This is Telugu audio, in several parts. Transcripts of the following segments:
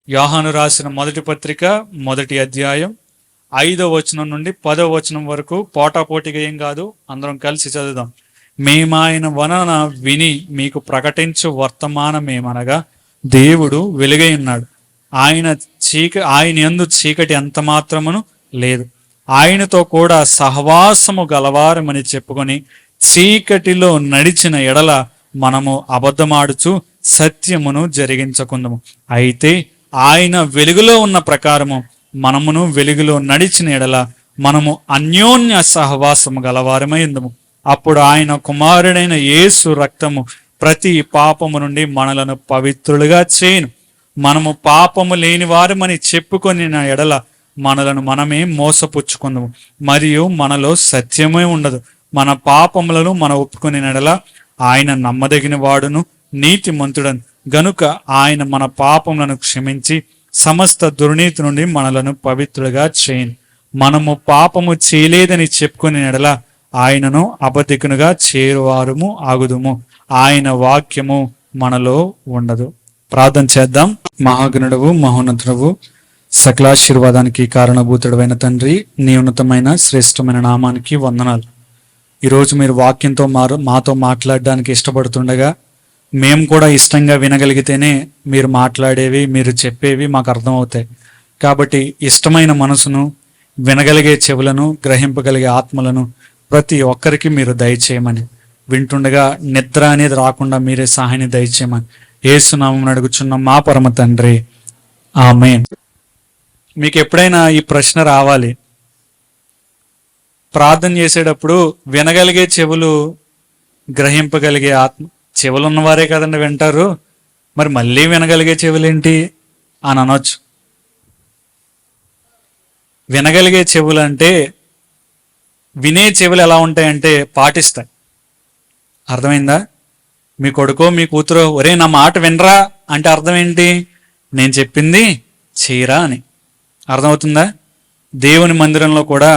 యోహాను రాసిన మొదటి పత్రిక 1వ అధ్యాయం 5వ వచనం నుండి 10వ వచనం వరకు పోటాపోటీగా ఏం కాదు, అందరం కలిసి చదువుదాం. మేమాయన వలన విని మీకు ప్రకటించు వర్తమానమేమనగా దేవుడు వెలుగై ఉన్నాడు, ఆయన యందు చీకటి ఎంత మాత్రమును లేదు, ఆయనతో కూడా సహవాసము గలవారమని చెప్పుకొని చీకటిలో నడిచిన ఎడల మనము అబద్ధమాడుచు సత్యమును జరిగించకుందము. అయితే ఆయన వెలుగులో ఉన్న ప్రకారము మనమును వెలుగులో నడిచిన ఎడల మనము అన్యోన్య సహవాసము గలవారమై ఉందము. అప్పుడు ఆయన కుమారుడైన యేసు రక్తము ప్రతి పాపము నుండి మనలను పవిత్రులుగా చేయును. మనము పాపము లేని వారమని చెప్పుకొని ఎడల మనలను మనమే మోసపుచ్చుకుందాము, మరియు మనలో సత్యమే ఉండదు. మన పాపములను మనం ఒప్పుకొని ఎడల ఆయన నమ్మదగిన వాడును నీతిమంతుడను గనుక ఆయన మన పాపములను క్షమించి సమస్త దుర్నీతి నుండి మనలను పవిత్రులుగా చేయును. మనము పాపము చేయలేదని చెప్పుకుని ఎడల ఆయనను అబద్ధికునిగా చేరువారము ఆగుదుము, ఆయన వాక్యము మనలో ఉండదు. ప్రార్థన చేద్దాం. మహాగణుడవు, మహోన్నతుడవు, సకలాశీర్వాదానికి కారణభూతుడైన తండ్రి, నీ ఉన్నతమైన శ్రేష్టమైన నామానికి వందనాలు. ఈరోజు మీరు వాక్యంతో మాతో మాట్లాడడానికి ఇష్టపడుతుండగా మేము కూడా ఇష్టంగా వినగలిగితేనే మీరు మాట్లాడేవి, మీరు చెప్పేవి మాకు అర్థమవుతాయి. కాబట్టి ఇష్టమైన మనసును, వినగలిగే చెవులను, గ్రహింపగలిగే ఆత్మలను ప్రతి ఒక్కరికి మీరు దయచేయమని, వింటుండగా నిద్ర అనేది రాకుండా మీరే సహాయాన్ని దయచేయమని యేసునామమున అడుగుచున్న మా పరమ తండ్రి, ఆమేన్. మీకు ఎప్పుడైనా ఈ ప్రశ్న రావాలి, ప్రార్థన చేసేటప్పుడు వినగలిగే చెవులు, గ్రహింపగలిగే ఆత్మ, చెవులు ఉన్నవారే కదండి వింటారు, మరి మళ్ళీ వినగలిగే చెవులేంటి అని అనొచ్చు. వినగలిగే చెవులు అంటే, వినే చెవులు ఎలా ఉంటాయంటే పాటిస్తాయి. అర్థమైందా? మీ కొడుకో మీ కూతురో ఒరే నా మాట వినరా అంటే అర్థం ఏంటి? నేను చెప్పింది చేయరా అని. అర్థమవుతుందా? దేవుని మందిరంలో కూడా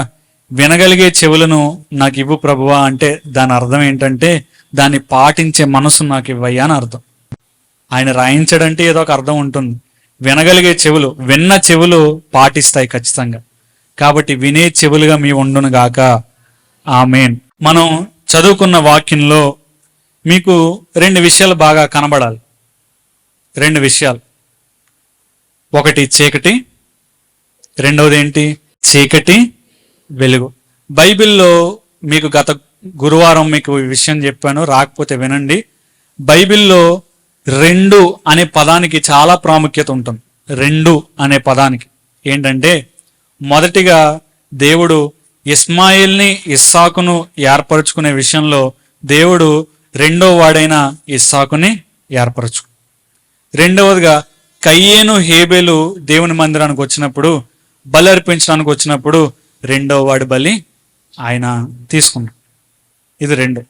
వినగలిగే చెవులను నాకు ఇవ్వు ప్రభువా అంటే దాని అర్థం ఏంటంటే దాన్ని పాటించే మనసు నాకు ఇవ్వయ్యా అని అర్థం. ఆయన రాయించడంటే ఏదో ఒక అర్థం ఉంటుంది. వినగలిగే చెవులు, విన్న చెవులు పాటిస్తాయి ఖచ్చితంగా. కాబట్టి వినే చెవులుగా మీ ఉండును గాక, ఆమేన్. మనం చదువుకున్న వాక్యంలో మీకు 2 విషయాలు బాగా కనబడాలి. 2 విషయాలు. ఒకటి చీకటి, రెండవది ఏంటి? చీకటి, వెలుగు. బైబిల్లో మీకు గత గురువారం మీకు ఈ విషయం చెప్పాను, రాకపోతే వినండి. బైబిల్లో 2 అనే పదానికి చాలా ప్రాముఖ్యత ఉంటుంది. 2 అనే పదానికి ఏంటంటే, మొదటిగా దేవుడు ఇస్మాయిల్ని, ఇస్సాకును ఏర్పరచుకునే విషయంలో దేవుడు 2వ వాడైన ఇస్సాకుని ఏర్పరచు. రెండవదిగా కయ్యేను, హేబేలు దేవుని మందిరానికి వచ్చినప్పుడు, బలి అర్పించడానికి వచ్చినప్పుడు 2వ వాడి బలి ఆయన తీసుకున్నాడు. ఇది 2.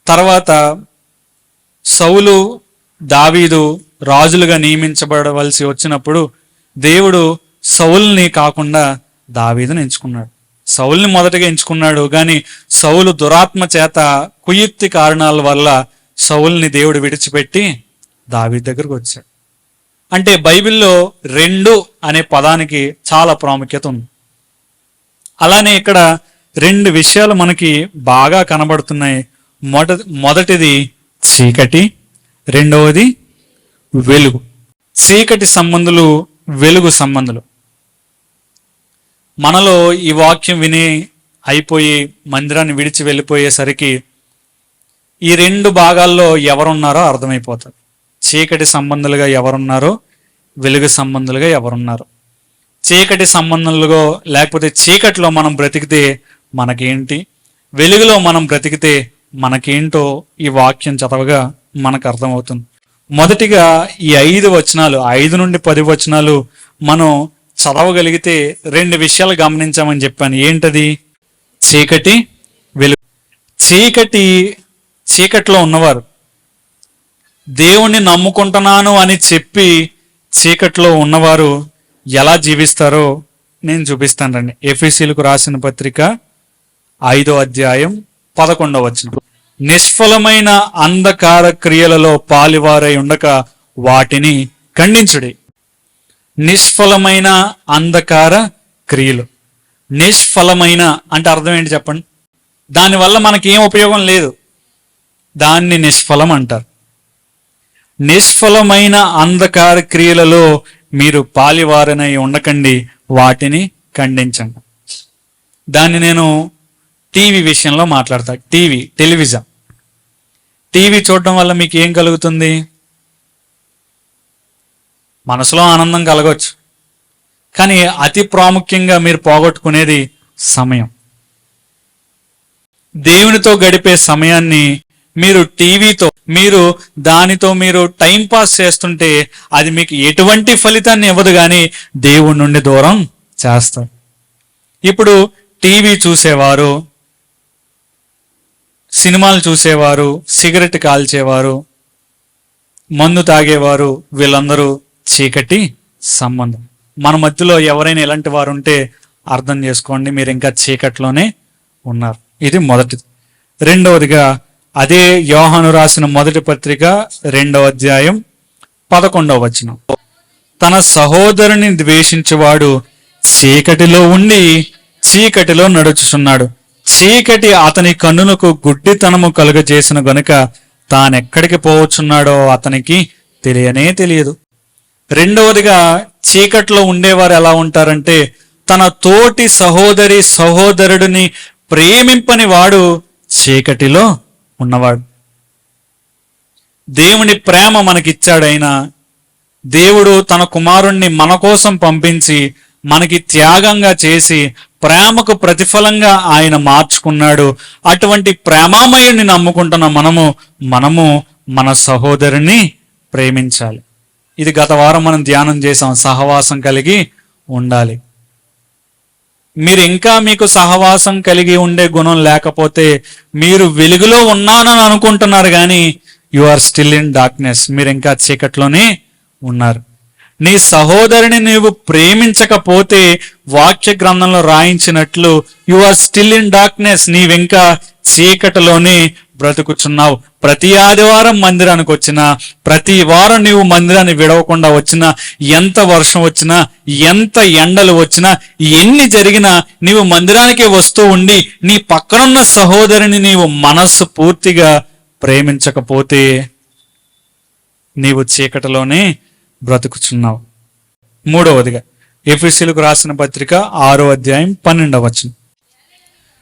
తర్వాత సౌలు, దావీదు రాజులుగా నియమించబడవలసి వచ్చినప్పుడు దేవుడు సౌలుని కాకుండా దావీదుని ఎంచుకున్నాడు. సౌలుని మొదటగా ఎంచుకున్నాడు, కానీ సౌలు దురాత్మ చేత, కుయుక్తి కారణాల వల్ల సౌలుని దేవుడు విడిచిపెట్టి దావీదు దగ్గరకు వచ్చాడు. అంటే బైబిల్లో 2 అనే పదానికి చాలా ప్రాముఖ్యత ఉంది. అలానే ఇక్కడ 2 విషయాలు మనకి బాగా కనబడుతున్నాయి. మొదటిది చీకటి, రెండవది వెలుగు. చీకటి సంబంధులు, వెలుగు సంబంధులు. మనలో ఈ వాక్యం విని అయిపోయి మందిరాన్ని విడిచి వెళ్ళిపోయేసరికి ఈ 2 భాగాల్లో ఎవరున్నారో అర్థమైపోతుంది. చీకటి సంబంధులుగా ఎవరున్నారో, వెలుగు సంబంధులుగా ఎవరున్నారో. చీకటి సంబంధులుగా లేకపోతే చీకటిలో మనం బ్రతికితే మనకేంటి, వెలుగులో మనం బ్రతికితే మనకేంటో ఈ వాక్యం చదవగా మనకు అర్థమవుతుంది. మొదటిగా ఈ 5 వచనాలు, 5 నుండి 10 వచనాలు మనం చదవగలిగితే 2 విషయాలు గమనించామని చెప్పాను. ఏంటది? చీకటి, వెలుగు. చీకటిలో ఉన్నవారు దేవుణ్ణి నమ్ముకుంటున్నాను అని చెప్పి చీకటిలో ఉన్నవారు ఎలా జీవిస్తారో నేను చూపిస్తాను రండి. ఎఫెసీయులకు రాసిన పత్రిక 5వ అధ్యాయం 11వ వచనం. నిష్ఫలమైన అంధకార క్రియలలో పాలివారై ఉండక వాటిని ఖండించుడి. నిష్ఫలమైన అంధకార క్రియలు. నిష్ఫలమైన అంటే అర్థం ఏంటి చెప్పండి? దానివల్ల మనకి ఏం ఉపయోగం లేదు, దాన్ని నిష్ఫలం అంటారు. నిష్ఫలమైన అంధకార క్రియలలో మీరు పాలివారనై ఉండకండి, వాటిని ఖండించండి. దాన్ని నేను టీవీ విషయంలో మాట్లాడతా. టెలివిజన్ టీవీ చూడటం వల్ల మీకు ఏం కలుగుతుంది? మనసులో ఆనందం కలగవచ్చు, కానీ అతి ప్రాముఖ్యంగా మీరు పోగొట్టుకునేది సమయం. దేవునితో గడిపే సమయాన్ని మీరు టీవీతో, దానితో మీరు టైం పాస్ చేస్తుంటే అది మీకు ఎటువంటి ఫలితాన్ని ఇవ్వదు, కానీ దేవుడి నుండి దూరం చేస్తారు. ఇప్పుడు టీవీ చూసేవారు, సినిమాలు చూసేవారు, సిగరెట్ కాల్చేవారు, మందు తాగేవారు, వీళ్ళందరూ చీకటి సంబంధం. మన మధ్యలో ఎవరైనా ఇలాంటి వారు ఉంటే అర్థం చేసుకోండి, మీరు ఇంకా చీకట్లోనే ఉన్నారు. ఇది మొదటిది. రెండవదిగా అదే యోహాను రాసిన మొదటి పత్రిక 2వ అధ్యాయం 11వ వచనం. తన సహోదరుని ద్వేషించువాడు చీకటిలో ఉండి చీకటిలో నడుచుచున్నాడు, చీకటి అతని కన్నులకు గుడ్డితనము కలుగజేసిన గనుక తానెక్కడికి పోవచ్చున్నాడో అతనికి తెలియదు. రెండవదిగా చీకట్లో ఉండేవారు ఎలా ఉంటారంటే, తన తోటి సహోదరుడిని ప్రేమింపని వాడు చీకటిలో ఉన్నవాడు. దేవుని ప్రేమ మనకిచ్చాడైనా, దేవుడు తన కుమారుణ్ణి మన కోసం పంపించి మనకి త్యాగంగా చేసి ప్రేమకు ప్రతిఫలంగా ఆయన మార్చుకున్నాడు. అటువంటి ప్రేమామయుడిని నమ్ముకుంటున్న మనము మన సహోదరుని ప్రేమించాలి. ఇది గత వారం మనం ధ్యానం చేసాం, సహవాసం కలిగి ఉండాలి. మీరు ఇంకా మీకు సహవాసం కలిగి ఉండే గుణం లేకపోతే మీరు వెలుగులో ఉన్నానని అనుకుంటున్నారు, కానీ you are still in darkness. మీరు ఇంకా చీకట్లోనే ఉన్నారు. నీ సహోదరుని నీవు ప్రేమించకపోతే వాక్య గ్రంథంలో రాయించినట్లు you are still in darkness. నీవింకా చీకటిలోనే బ్రతుకుచున్నావు. ప్రతి ఆదివారం మందిరానికి వచ్చినా, ప్రతి వారం నీవు మందిరాన్ని విడవకుండా వచ్చినా, ఎంత వర్షం వచ్చినా, ఎంత ఎండలు వచ్చినా, ఎన్ని జరిగినా నీవు మందిరానికి వస్తూ ఉండి నీ పక్కనున్న సహోదరుని నీవు మనస్సు పూర్తిగా ప్రేమించకపోతే నీవు చీకటిలోనే బ్రతుకుచున్నావు. మూడవదిగా ఎఫెసీయులకు రాసిన పత్రిక 6వ అధ్యాయం 12వ వచనం.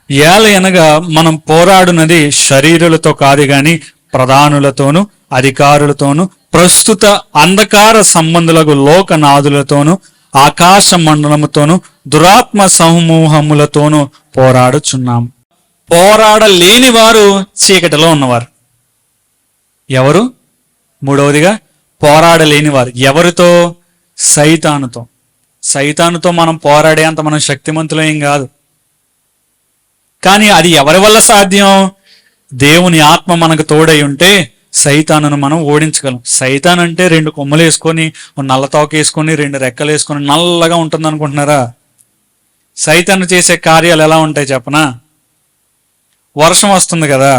ఏలయనగా మనం పోరాడునది శరీరులతో కాదు గాని ప్రధానులతోనూ అధికారులతోనూ ప్రస్తుత అంధకార సంబంధులకు లోకనాథులతోనూ ఆకాశ మండలముతోనూ దురాత్మ సమూహములతోనూ పోరాడుచున్నాం. పోరాడలేని వారు చీకటిలో ఉన్నవారు. ఎవరు? మూడవదిగా పోరాడలేని వారు. ఎవరితో? సైతానుతో మనం పోరాడేంత మనం శక్తిమంతులేం కాదు. కానీ అది ఎవరి వల్ల సాధ్యం? దేవుని ఆత్మ మనకు తోడై ఉంటే సైతానును మనం ఓడించగలం. సైతాన్ అంటే 2 కొమ్మలు వేసుకొని, నల్ల తోక వేసుకొని, 2 రెక్కలు వేసుకొని నల్లగా ఉంటుంది అనుకుంటున్నారా? సైతాను చేసే కార్యాలు ఎలా ఉంటాయి చెప్పనా? వర్షం వస్తుంది కదా,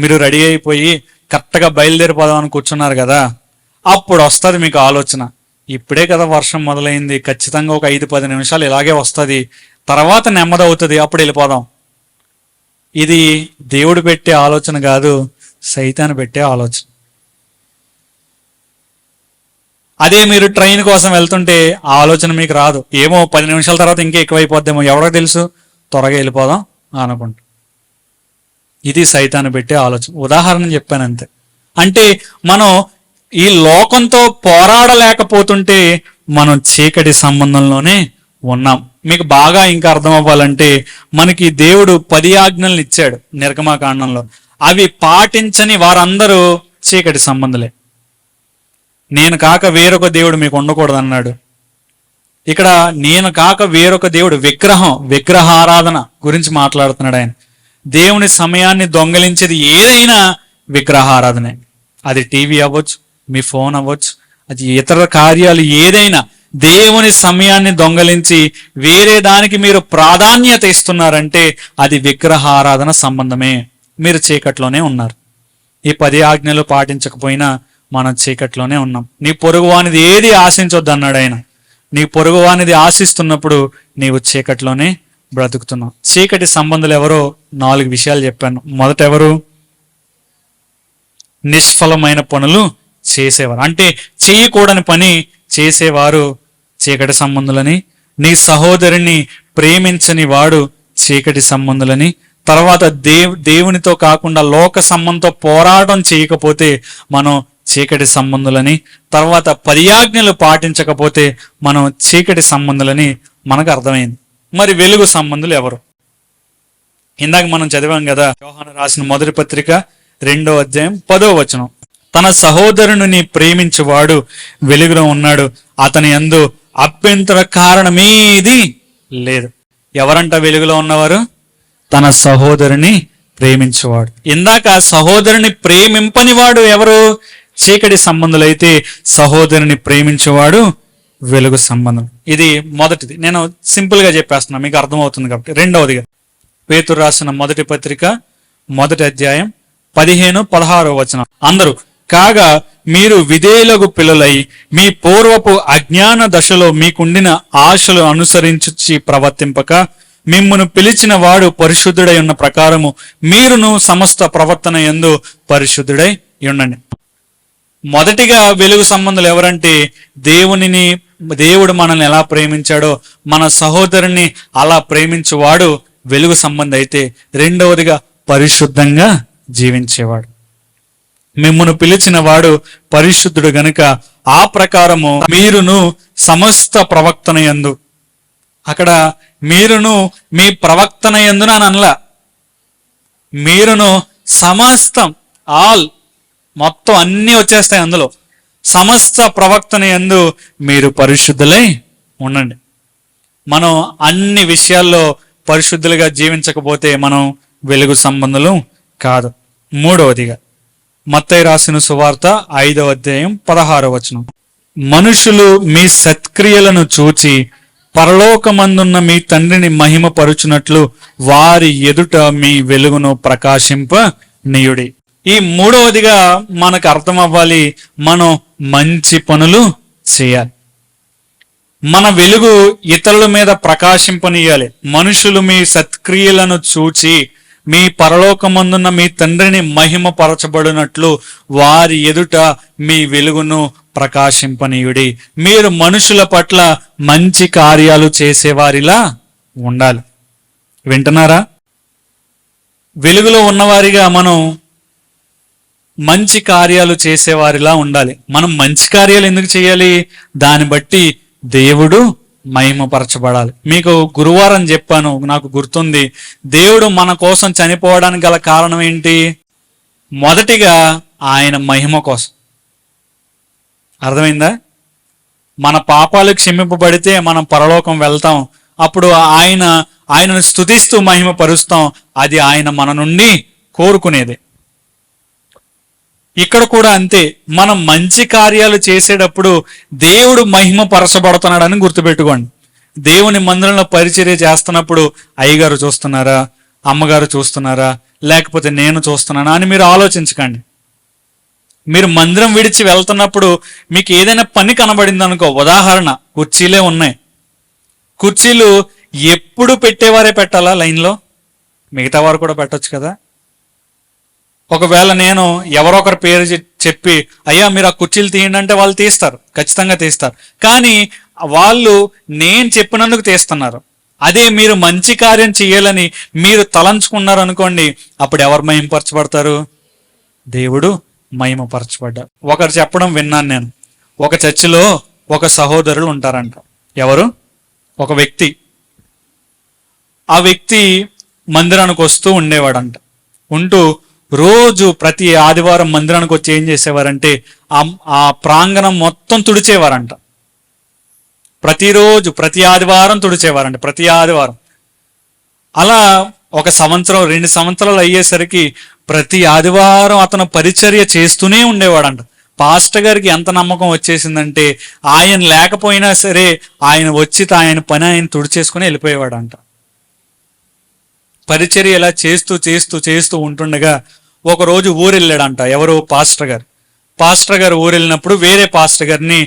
మీరు రెడీ అయిపోయి కరెక్ట్గా బయలుదేరిపోదామని కూర్చున్నారు కదా, అప్పుడు వస్తుంది మీకు ఆలోచన, ఇప్పుడే కదా వర్షం మొదలైంది, ఖచ్చితంగా ఒక 5-10 నిమిషాలు ఇలాగే వస్తుంది, తర్వాత నెమ్మదవుతుంది, అప్పుడు వెళ్ళిపోదాం. ఇది దేవుడు పెట్టే ఆలోచన కాదు, సైతాను పెట్టే ఆలోచన. అదే మీరు ట్రైన్ కోసం వెళ్తుంటే ఆ ఆలోచన మీకు రాదు. ఏమో 10 నిమిషాల తర్వాత ఇంకా ఎక్కువైపోద్దేమో, ఎవరో తెలుసు, త్వరగా వెళ్ళిపోదాం అనుకుంటా. ఇది సైతాను పెట్టే ఆలోచన. ఉదాహరణ చెప్పాను అంతే. అంటే మనం ఈ లోకంతో పోరాడలేకపోతుంటే మనం చీకటి సంబంధంలోనే ఉన్నాం. మీకు బాగా ఇంకా అర్థం అవ్వాలంటే, మనకి దేవుడు 10 ఆజ్ఞలను ఇచ్చాడు నిర్గమాకాండంలో. అవి పాటించని వారందరూ చీకటి సంబంధులే. నేను కాక వేరొక దేవుడు మీకు ఉండకూడదు అన్నాడు. ఇక్కడ నేను కాక వేరొక దేవుడు, విగ్రహారాధన గురించి మాట్లాడుతున్నాడు ఆయన. దేవుని సమయాన్ని దొంగలించేది ఏదైనా విగ్రహారాధనే. అది టీవీ అవ్వచ్చు, మీ ఫోన్ అవ్వచ్చు, అది ఇతర కార్యాలు ఏదైనా. దేవుని సమయాన్ని దొంగలించి వేరే దానికి మీరు ప్రాధాన్యత ఇస్తున్నారంటే అది విగ్రహారాధన సంబంధమే. మీరు చీకట్లోనే ఉన్నారు. ఈ 10 ఆజ్ఞలు పాటించకపోయినా మనం చీకట్లోనే ఉన్నాం. నీ పొరుగువానిది ఏది ఆశించొద్దు అన్నాడు ఆయన. నీ పొరుగువానిది ఆశిస్తున్నప్పుడు నీవు చీకట్లోనే బ్రతుకుతున్నావు. చీకటి సంబంధులు ఎవరో 4 విషయాలు చెప్పాను. మొదట ఎవరు? నిష్ఫలమైన పనులు చేసేవారు, అంటే చేయకూడని పని చేసేవారు చీకటి సంబంధులని. నీ సహోదరుని ప్రేమించని వాడు చీకటి సంబంధులని. తర్వాత దేవునితో కాకుండా లోక సంబంధంతో పోరాటం చేయకపోతే మనం చీకటి సంబంధులని. తర్వాత 10 ఆజ్ఞలు పాటించకపోతే మనం చీకటి సంబంధులని మనకు అర్థమైంది. మరి వెలుగు సంబంధులు ఎవరు? ఇందాక మనం చదివాం కదా, యోహాను రాసిన మొదటి పత్రిక 2వ అధ్యాయం 10వ వచనం. తన సహోదరుని ప్రేమించువాడు వెలుగులో ఉన్నాడు, అతని యందు అభ్యంతర కారణమేది లేదు. ఎవరంట వెలుగులో ఉన్నవారు? తన సహోదరుని ప్రేమించువాడు. ఇందాక సహోదరుని ప్రేమింపని వాడు ఎవరు? చీకటి సంబంధులైతే సహోదరుని ప్రేమించేవాడు వెలుగు సంబంధం. ఇది మొదటిది. నేను సింపుల్ గా చెప్పేస్తున్నా, మీకు అర్థమవుతుంది కాబట్టి. రెండవదిగా పేతురు రాసిన మొదటి పత్రిక 1వ అధ్యాయం 15-16 వచనం. అందరూ కాగా మీరు విధేయులకు పిల్లలై మీ పూర్వపు అజ్ఞాన దశలో మీకుండిన ఆశలు అనుసరించి ప్రవర్తింపక, మిమ్మును పిలిచిన వాడు పరిశుద్ధుడై ఉన్న ప్రకారము మీరును సమస్త ప్రవర్తన యందు పరిశుద్ధుడై ఉండండి. మొదటిగా వెలుగు సంబంధులు ఎవరంటే, దేవుడు మనల్ని ఎలా ప్రేమించాడో మన సహోదరుని అలా ప్రేమించేవాడు వెలుగు సంబంధి అయితే, రెండవదిగా పరిశుద్ధంగా జీవించేవాడు. మిమ్మును పిలిచిన వాడు పరిశుద్ధుడు గనుక ఆ ప్రకారము మీరును సమస్త ప్రవక్తన యందు, అక్కడ మీరును మీ ప్రవక్తన యందున అని అనలా, మీరును సమస్తం, ఆల్, మొత్తం అన్నీ వచ్చేస్తాయి అందులో. సమస్త ప్రవక్తన యందు మీరు పరిశుద్ధులై ఉండండి. మనం అన్ని విషయాల్లో పరిశుద్ధులుగా జీవించకపోతే మనం వెలుగు సంబంధులు కాదు. మూడవదిగా మత్తయి రాసిన సువార్త 5వ అధ్యాయం 16వ వచనం. మనుషులు మీ సత్క్రియలను చూచి పరలోకమందున్న మీ తండ్రిని మహిమపరుచునట్లు వారి ఎదుట మీ వెలుగును ప్రకాశింపనీయుడి. ఈ మూడవదిగా మనకు అర్థం అవ్వాలి, మనం మంచి పనులు చేయాలి. మన వెలుగు ఇతరుల మీద ప్రకాశింపనీయాలి. మనుషులు మీ సత్క్రియలను చూచి మీ పరలోకమందున్న మీ తండ్రిని మహిమపరచబడినట్లు వారి ఎదుట మీ వెలుగును ప్రకాశింపనీయుడి. మీరు మనుషుల పట్ల మంచి కార్యాలు చేసేవారిలా ఉండాలి. వింటున్నారా? వెలుగులో ఉన్నవారిగా మనం మంచి కార్యాలు చేసేవారిలా ఉండాలి. మనం మంచి కార్యాలు ఎందుకు చేయాలి? దాన్ని బట్టి దేవుడు మహిమపరచబడాలి. మీకు గురువారం చెప్పాను, నాకు గుర్తుంది. దేవుడు మన కోసం చనిపోవడానికి గల కారణం ఏంటి? మొదటిగా ఆయన మహిమ కోసం. అర్థమైందా? మన పాపాలు క్షమింపబడితే మనం పరలోకం వెళ్తాం. అప్పుడు ఆయనను స్తుతిస్తూ మహిమపరుస్తాం. అది ఆయన మన నుండి కోరుకునేది. ఇక్కడ కూడా అంతే. మనం మంచి కార్యాలు చేసేటప్పుడు దేవుడు మహిమ పరచబడుతున్నాడని గుర్తుపెట్టుకోండి. దేవుని మందిరంలో పరిచర్య చేస్తున్నప్పుడు అయ్యగారు చూస్తున్నారా, అమ్మగారు చూస్తున్నారా, లేకపోతే నేను చూస్తున్నానా అని మీరు ఆలోచించకండి. మీరు మందిరం విడిచి వెళ్తున్నప్పుడు మీకు ఏదైనా పని కనబడింది అనుకో, ఉదాహరణ కుర్చీలే ఉన్నాయి. కుర్చీలు ఎప్పుడు పెట్టేవారే పెట్టాలా లైన్లో? మిగతా వారు కూడా పెట్టొచ్చు కదా. ఒకవేళ నేను ఎవరో ఒకరి పేరు చెప్పి అయ్యా మీరు ఆ కుర్చీలు తీయండి అంటే వాళ్ళు తీస్తారు, ఖచ్చితంగా తీస్తారు. కానీ వాళ్ళు నేను చెప్పినందుకు తీస్తున్నారు. అదే మీరు మంచి కార్యం చేయాలని మీరు తలంచుకున్నారు అనుకోండి, అప్పుడు ఎవరు మహిమపరచబడతారు? దేవుడు మహిమపరచబడ్డారు. ఒకరు చెప్పడం విన్నాను నేను. ఒక చర్చిలో ఒక సహోదరులు ఉంటారంట. ఎవరు? ఒక వ్యక్తి. ఆ వ్యక్తి మందిరానికి వస్తూ ఉండేవాడంట. ఉంటూ రోజు ప్రతి ఆదివారం మందిరానికి వచ్చి ఏం చేసేవారంటే ఆ ప్రాంగణం మొత్తం తుడిచేవారంట. ప్రతిరోజు ప్రతి ఆదివారం తుడిచేవారంట, ప్రతి ఆదివారం. అలా 1 సంవత్సరం 2 సంవత్సరాలు అయ్యేసరికి ప్రతి ఆదివారం అతను పరిచర్య చేస్తూనే ఉండేవాడంట. పాస్టర్ గారికి ఎంత నమ్మకం వచ్చేసిందంటే ఆయన లేకపోయినా సరే ఆయన వచ్చి ఆయన పని ఆయన తుడిచేసుకుని వెళ్ళిపోయేవాడంట. పరిచర్య ఇలా చేస్తూ చేస్తూ చేస్తూ ఉంటుండగా ఒకరోజు ఊరు వెళ్ళాడంట. ఎవరు? పాస్టర్ గారు. పాస్టర్ గారు ఊరు వెళ్ళినప్పుడు వేరే పాస్టర్ గారిని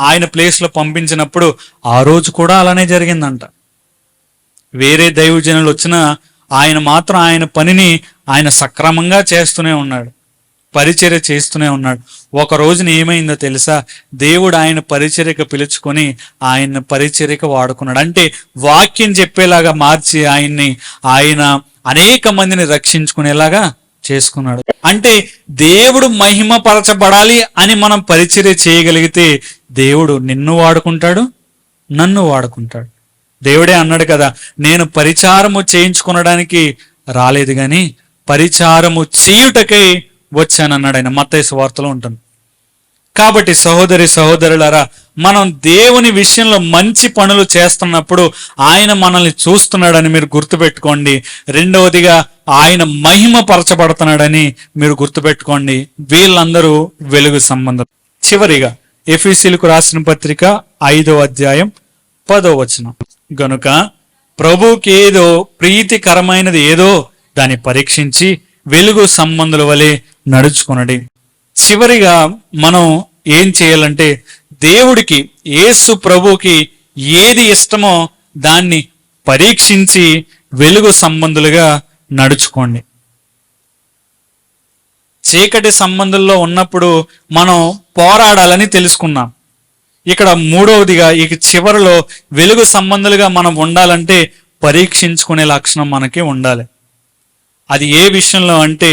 ఆయన ప్లేస్లో పంపించినప్పుడు ఆ రోజు కూడా అలానే జరిగిందంట. వేరే దైవజనులు వచ్చినా ఆయన మాత్రం ఆయన పనిని ఆయన సక్రమంగా చేస్తూనే ఉన్నాడు, పరిచర్య చేస్తూనే ఉన్నాడు. ఒక రోజున ఏమైందో తెలుసా? దేవుడు ఆయన పరిచర్యకు పిలుచుకొని ఆయన పరిచర్యకు వాడుకున్నాడు. అంటే వాక్యం చెప్పేలాగా మార్చి ఆయన అనేక మందిని రక్షించుకునేలాగా చేసుకున్నాడు. అంటే దేవుడు మహిమపరచబడాలి అని మనం పరిచర్య చేయగలిగితే దేవుడు నిన్ను వాడుకుంటాడు, నన్ను వాడుకుంటాడు. దేవుడే అన్నాడు కదా, నేను పరిచారము చేయించుకొనడానికి రాలేదు కానీ పరిచారము చేయుటకై వచ్చానన్నాడు ఆయన. మత్తయి సువార్తలో ఉంటుంది. కాబట్టి సహోదరులారా, మనం దేవుని విషయంలో మంచి పనులు చేస్తున్నప్పుడు ఆయన మనల్ని చూస్తున్నాడని మీరు గుర్తుపెట్టుకోండి. రెండవదిగా ఆయన మహిమపరచబడుతున్నాడని మీరు గుర్తుపెట్టుకోండి. వీళ్ళందరూ వెలుగు సంబంధం. చివరిగా ఎఫెసీయులకు రాసిన పత్రిక 5వ అధ్యాయం 10వ వచనం. గనుక ప్రభువుకి ఏదో ప్రీతికరమైనది ఏదో దాన్ని పరీక్షించి వెలుగు సంబంధుల వలె నడుచుకొనడి. చివరిగా మనం ఏం చేయాలంటే దేవుడికి, యేసు ప్రభువుకి ఏది ఇష్టమో దాన్ని పరీక్షించి వెలుగు సంబంధులుగా నడుచుకోండి. చీకటి సంబంధుల్లో ఉన్నప్పుడు మనం పోరాడాలని తెలుసుకున్నాం. ఇక్కడ మూడవదిగా ఈ చివరిలో వెలుగు సంబంధులుగా మనం ఉండాలంటే పరీక్షించుకునే లక్షణం మనకి ఉండాలి. అది ఏ విషయంలో అంటే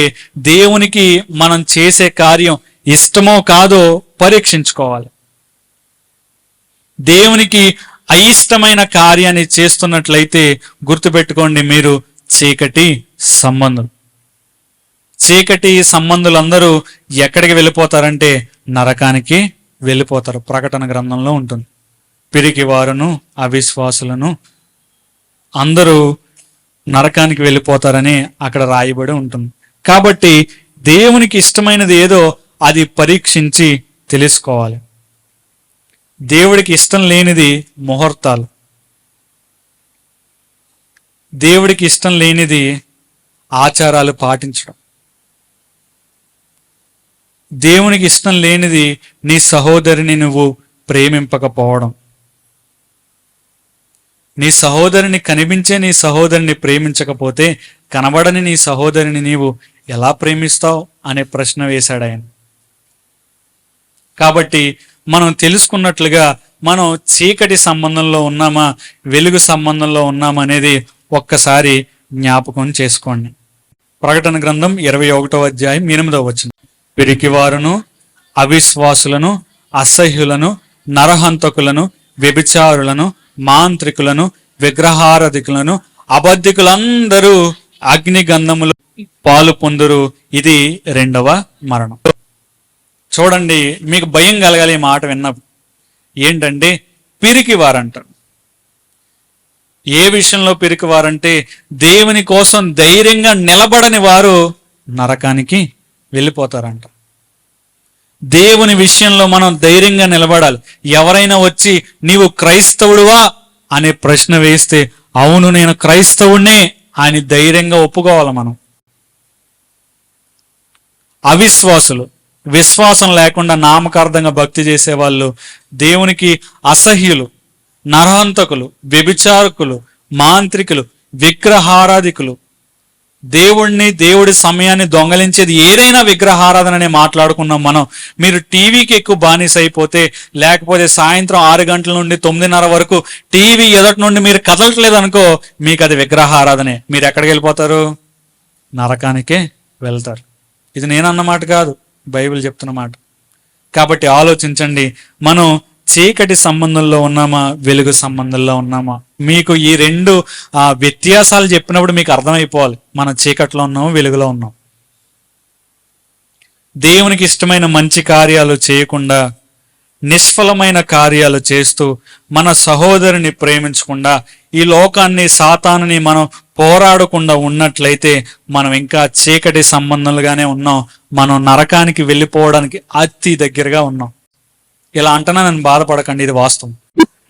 దేవునికి మనం చేసే కార్యం ఇష్టమో కాదో పరీక్షించుకోవాలి. దేవునికి అయిష్టమైన కార్యాన్ని చేస్తున్నట్లయితే గుర్తుపెట్టుకోండి, మీరు చీకటి సంబంధులు. చీకటి సంబంధులందరూ ఎక్కడికి వెళ్ళిపోతారంటే నరకానికి వెళ్ళిపోతారు. ప్రకటన గ్రంథంలో ఉంటుంది. పిరికి వారును అవిశ్వాసులను అందరూ నరకానికి వెళ్ళిపోతారని అక్కడ రాయబడి ఉంటుంది. కాబట్టి దేవునికి ఇష్టమైనది ఏదో అది పరీక్షించి తెలుసుకోవాలి. దేవుడికి ఇష్టం లేనిది ముహూర్తాలు, దేవుడికి ఇష్టం లేనిది ఆచారాలు పాటించడం, దేవునికి ఇష్టం లేనిది నీ సహోదరిని నువ్వు ప్రేమింపకపోవడం. నీ సహోదరిని కనిపించే నీ సహోదరిని ప్రేమించకపోతే కనబడని నీ సహోదరిని నీవు ఎలా ప్రేమిస్తావు అనే ప్రశ్న వేశాడు ఆయన. కాబట్టి మనం తెలుసుకున్నట్లుగా మనం చీకటి సంబంధంలో ఉన్నామా, వెలుగు సంబంధంలో ఉన్నామా అనేది ఒక్కసారి జ్ఞాపకం చేసుకోండి. ప్రకటన గ్రంథం 21వ అధ్యాయం 8వ వచనం. పిరికివారును అవిశ్వాసులను అసహ్యులను నరహంతకులను వ్యభిచారులను మాంత్రికులను విగ్రహారాధికులను అబద్ధికులందరూ అగ్నిగంధములు పాలు పొందురు. ఇది 2వ మరణం. చూడండి, మీకు భయం కలగాలి ఈ మాట విన్నప్పుడు. ఏంటంటే పిరికివారంటారు. ఏ విషయంలో పిరికివారంటే దేవుని కోసం ధైర్యంగా నిలబడని వారు నరకానికి వెళ్ళిపోతారంట. దేవుని విషయంలో మనం ధైర్యంగా నిలబడాలి. ఎవరైనా వచ్చి నీవు క్రైస్తవుడువా అనే ప్రశ్న వేస్తే అవును నేను క్రైస్తవుడినే అని ధైర్యంగా ఒప్పుకోవాలి మనం. అవిశ్వాసులు, విశ్వాసం లేకుండా నామకార్థంగా భక్తి చేసేవాళ్ళు, దేవునికి అసహ్యులు, నరహంతకులు, వ్యభిచారకులు, మాంత్రికులు, విగ్రహారాధికులు, దేవుడి సమయాన్ని దొంగలించేది ఏదైనా విగ్రహారాధననే మాట్లాడుకున్నాం మనం. మీరు టీవీకి ఎక్కువ బానిస అయిపోతే, లేకపోతే సాయంత్రం 6 గంటల నుండి 9:30 వరకు టీవీ ఎదుటి నుండి మీరు కదలట్లేదు అనుకో, మీకు అది విగ్రహారాధనే. మీరు ఎక్కడికి వెళ్ళిపోతారు? నరకానికే వెళ్తారు. ఇది నేనన్నమాట కాదు, బైబిల్ చెప్తున్న మాట. కాబట్టి ఆలోచించండి, మనం చీకటి సంబంధంలో ఉన్నామా, వెలుగు సంబంధంలో ఉన్నామా? మీకు ఈ 2 వ్యత్యాసాలు చెప్పినప్పుడు మీకు అర్థమైపోవాలి, మనం చీకట్లో ఉన్నాము, వెలుగులో ఉన్నాం. దేవునికి ఇష్టమైన మంచి కార్యాలు చేయకుండా నిష్ఫలమైన కార్యాలు చేస్తూ మన సహోదరుని ప్రేమించకుండా ఈ లోకాన్ని, సాతానుని మనం పోరాడకుండా ఉన్నట్లయితే మనం ఇంకా చీకటి సంబంధాలుగానే ఉన్నాం. మనం నరకానికి వెళ్ళిపోవడానికి అతి దగ్గరగా ఉన్నాం. ఇలా అంటున్నా నన్ను బాధపడకండి, ఇది వాస్తవం.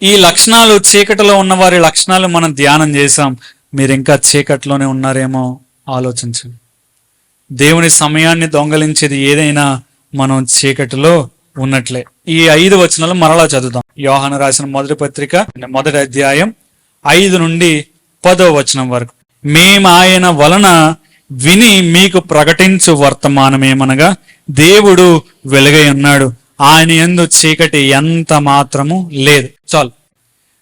ఈ లక్షణాలు, చీకటిలో ఉన్న వారి లక్షణాలు మనం ధ్యానం చేశాం. మీరు ఇంకా చీకటిలోనే ఉన్నారేమో ఆలోచించండి. దేవుని సమయాన్ని దొంగలించేది ఏదైనా మనం చీకటిలో ఉన్నట్లే. ఈ 5 వచనాలు మరలా చదువుదాం. యోహాను రాసిన మొదటి పత్రిక 1వ అధ్యాయం 5 నుండి 10వ వచనం వరకు. మేము ఆయన వలన విని మీకు ప్రకటించు వర్తమానమేమనగా దేవుడు వెలుగై ఉన్నాడు, ఆయన యందు చీకటి ఎంత మాత్రము లేదు. చాలు.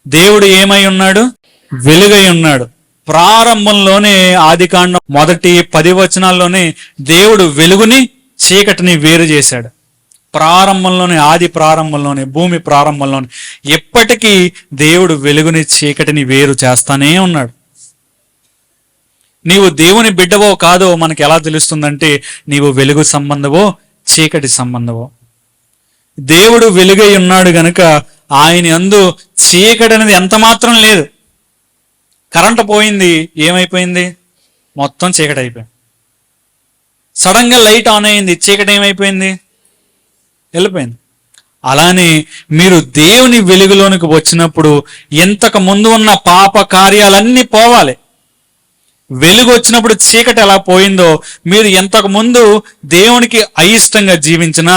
దేవుడు ఏమై ఉన్నాడు? వెలుగై ఉన్నాడు. ప్రారంభంలోనే ఆదికాండం మొదటి 10 వచనాల్లోనే దేవుడు వెలుగుని చీకటిని వేరు చేశాడు. ప్రారంభంలోనే, ఆది ప్రారంభంలోనే, భూమి ప్రారంభంలోనే ఎప్పటికీ దేవుడు వెలుగుని చీకటిని వేరు చేస్తానే ఉన్నాడు. నీవు దేవుని బిడ్డవో కాదో మనకి ఎలా తెలుస్తుందంటే నీవు వెలుగు సంబంధవో చీకటి సంబంధవో. దేవుడు వెలుగై ఉన్నాడు గనుక ఆయన యందు చీకటి అనేది ఎంత మాత్రం లేదు. కరెంటు పోయింది, ఏమైపోయింది? మొత్తం చీకటి అయిపోయింది. సడన్ గా లైట్ ఆన్ అయింది, చీకటి ఏమైపోయింది? వెళ్ళిపోయింది. అలానే మీరు దేవుని వెలుగులోనికి వచ్చినప్పుడు ఇంతకు ముందు ఉన్న పాప కార్యాలన్నీ పోవాలి. వెలుగు వచ్చినప్పుడు చీకటి ఎలా పోయిందో, మీరు ఇంతకు ముందు దేవునికి అయిష్టంగా జీవించిన,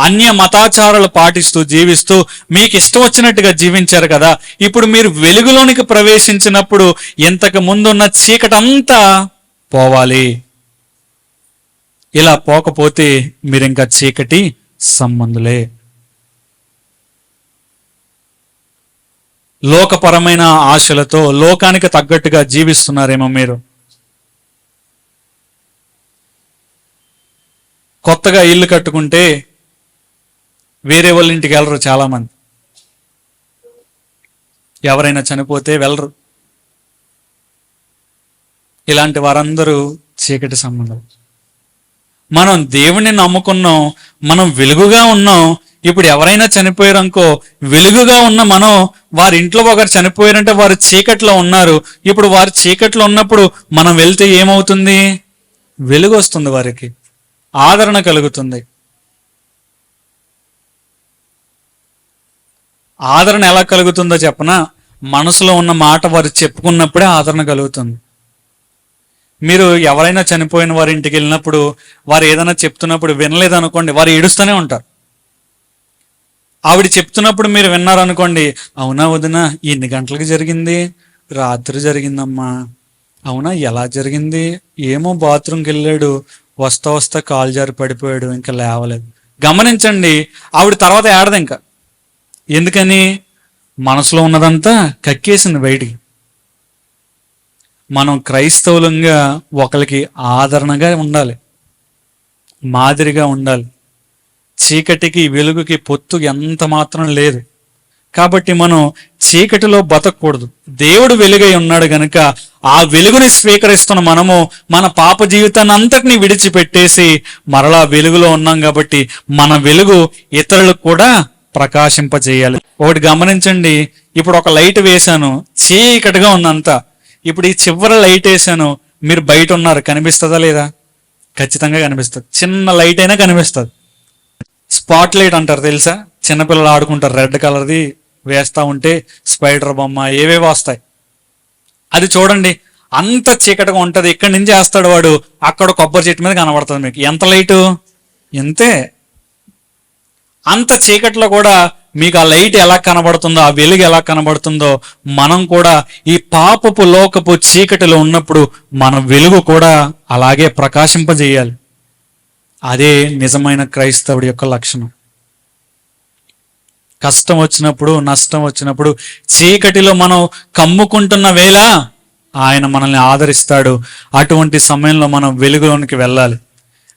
అన్య మతాచారాలు పాటిస్తూ జీవిస్తూ మీకు ఇష్టం వచ్చినట్టుగా జీవించారు కదా, ఇప్పుడు మీరు వెలుగులోనికి ప్రవేశించినప్పుడు ఇంతకు ముందు ఉన్న చీకటి అంతా పోవాలి. ఇలా పోకపోతే మీరు ఇంకా చీకటి సంబంధులే. లోకపరమైన ఆశలతో లోకానికి తగ్గట్టుగా జీవిస్తున్నారేమో మీరు. కొత్తగా ఇల్లు కట్టుకుంటే వేరే వాళ్ళ ఇంటికి వెళ్ళరు చాలామంది. ఎవరైనా చనిపోతే వెళ్ళరు. ఇలాంటి వారందరూ చీకటి సంబంధం. మనం దేవుణ్ణి నమ్ముకున్నాం, మనం వెలుగుగా ఉన్నాం. ఇప్పుడు ఎవరైనా చనిపోయారనుకో, వెలుగుగా ఉన్న మనం వారి ఇంట్లో ఒకరు చనిపోయారంటే వారు చీకట్లో ఉన్నారు. ఇప్పుడు వారు చీకట్లో ఉన్నప్పుడు మనం వెళ్తే ఏమవుతుంది? వెలుగు వస్తుంది, వారికి ఆదరణ కలుగుతుంది. ఆదరణ ఎలా కలుగుతుందో చెప్పనా? మనసులో ఉన్న మాట వారు చెప్పుకున్నప్పుడే ఆదరణ కలుగుతుంది. మీరు ఎవరైనా చనిపోయిన వారి ఇంటికి వెళ్ళినప్పుడు వారు ఏదైనా చెప్తున్నప్పుడు వినలేదనుకోండి, వారు ఏడుస్తూనే ఉంటారు. ఆవిడ చెప్తున్నప్పుడు మీరు విన్నారనుకోండి, అవునా వదినా, ఎన్ని గంటలకు జరిగింది? రాత్రి జరిగిందమ్మా. అవునా, ఎలా జరిగింది? ఏమో బాత్రూమ్కి వెళ్ళాడు, వస్తా వస్తా కాలు జారి పడిపోయాడు, ఇంకా లేవలేదు. గమనించండి, ఆవిడ తర్వాత ఏడదు ఇంకా. ఎందుకని? మనసులో ఉన్నదంతా కక్కేసింది బయటికి. మనం క్రైస్తవులంగా ఒకరికి ఆదరణగా ఉండాలి, మాదిరిగా ఉండాలి. చీకటికి వెలుగుకి పొత్తు ఎంత మాత్రం లేదు. కాబట్టి మనం చీకటిలో బతకూడదు. దేవుడు వెలుగై ఉన్నాడు గనుక ఆ వెలుగుని స్వీకరిస్తున్న మనము మన పాప జీవితాన్ని అంతటినీ విడిచిపెట్టేసి మరలా వెలుగులో ఉన్నాం. కాబట్టి మన వెలుగు ఇతరులకు కూడా ప్రకాశింపజేయాలి. ఒకటి గమనించండి, ఇప్పుడు ఒక లైట్ వేశాను, చీకటిగా ఉందంతా. ఇప్పుడు ఈ చివరి లైట్ వేసాను, మీరు బయట ఉన్నారు, కనిపిస్తుందా లేదా? ఖచ్చితంగా కనిపిస్తుంది. చిన్న లైట్ అయినా కనిపిస్తుంది. స్పాట్ లైట్ అంటారు తెలుసా? చిన్నపిల్లలు ఆడుకుంటారు, రెడ్ కలర్ది వేస్తా ఉంటే స్పైడర్ బొమ్మ ఏవేవో వస్తాయి. అది చూడండి, అంత చీకటిగా ఉంటది. ఇక్కడి నుంచి వేస్తాడు వాడు, అక్కడ కొబ్బరి చెట్టు మీద కనబడుతుంది మీకు. ఎంత లైటు? ఇంతే. అంత చీకట్లో కూడా మీకు ఆ లైట్ ఎలా కనబడుతుందో, ఆ వెలుగు ఎలా కనబడుతుందో, మనం కూడా ఈ పాపపు లోకపు చీకటిలో ఉన్నప్పుడు మన వెలుగు కూడా అలాగే ప్రకాశింపజేయాలి. అదే నిజమైన క్రైస్తవుడి యొక్క లక్షణం. కష్టం వచ్చినప్పుడు, నష్టం వచ్చినప్పుడు, చీకటిలో మనం కమ్ముకుంటున్న వేళ ఆయన మనల్ని ఆదరిస్తాడు. అటువంటి సమయంలో మనం వెలుగులోనికి వెళ్ళాలి.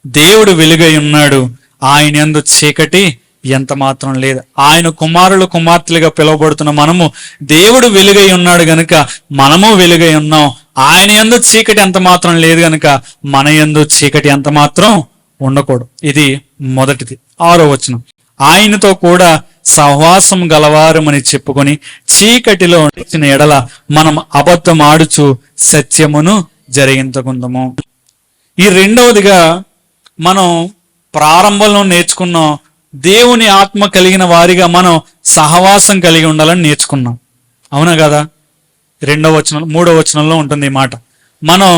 దేవుడు వెలుగై ఉన్నాడు, ఆయన యందు చీకటి ఎంత మాత్రం లేదు. ఆయన కుమారులు కుమార్తెలుగా పిలువబడుతున్న మనము దేవుడు వెలుగై ఉన్నాడు గనుక మనము వెలుగై ఉన్నాం. ఆయన యందు చీకటి ఎంత మాత్రం లేదు గనుక మన యందు చీకటి ఎంత మాత్రం ఉండకూడదు. ఇది మొదటిది. 6వ వచనం, ఆయనతో కూడా సహవాసం గలవారమని చెప్పుకొని చీకటిలో వచ్చిన ఎడల మనం అబద్ధం ఆడుచు సత్యమును జరిగించుకుందాము. ఈ రెండవదిగా మనం ప్రారంభంలో నేర్చుకున్నాం, దేవుని ఆత్మ కలిగిన వారిగా మనం సహవాసం కలిగి ఉండాలని నేర్చుకున్నాం. అవునా కదా? 2వ వచనం 3వ వచనంలో ఉంటుంది ఈ మాట. మనం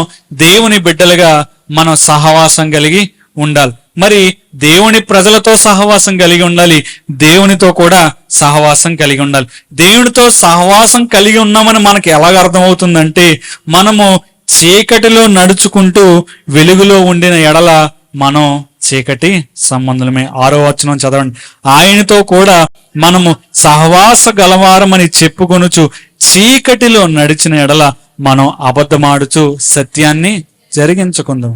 దేవుని బిడ్డలుగా మనం సహవాసం కలిగి ఉండాలి. మరి దేవుని ప్రజలతో సహవాసం కలిగి ఉండాలి, దేవునితో కూడా సహవాసం కలిగి ఉండాలి. దేవునితో సహవాసం కలిగి ఉన్నామని మనకి ఎలాగ అర్థమవుతుందంటే, మనము చీకటిలో నడుచుకుంటూ వెలుగులో ఉండిన ఎడల మనం చీకటి సంబంధులమే. 6వ వచనం చదవండి. ఆయనతో కూడా మనము సహవాస గలవారమని చెప్పుకొనుచు చీకటిలో నడిచిన ఎడల మనం అబద్ధమాడుచు సత్యాన్ని జరిగించుకుందాం.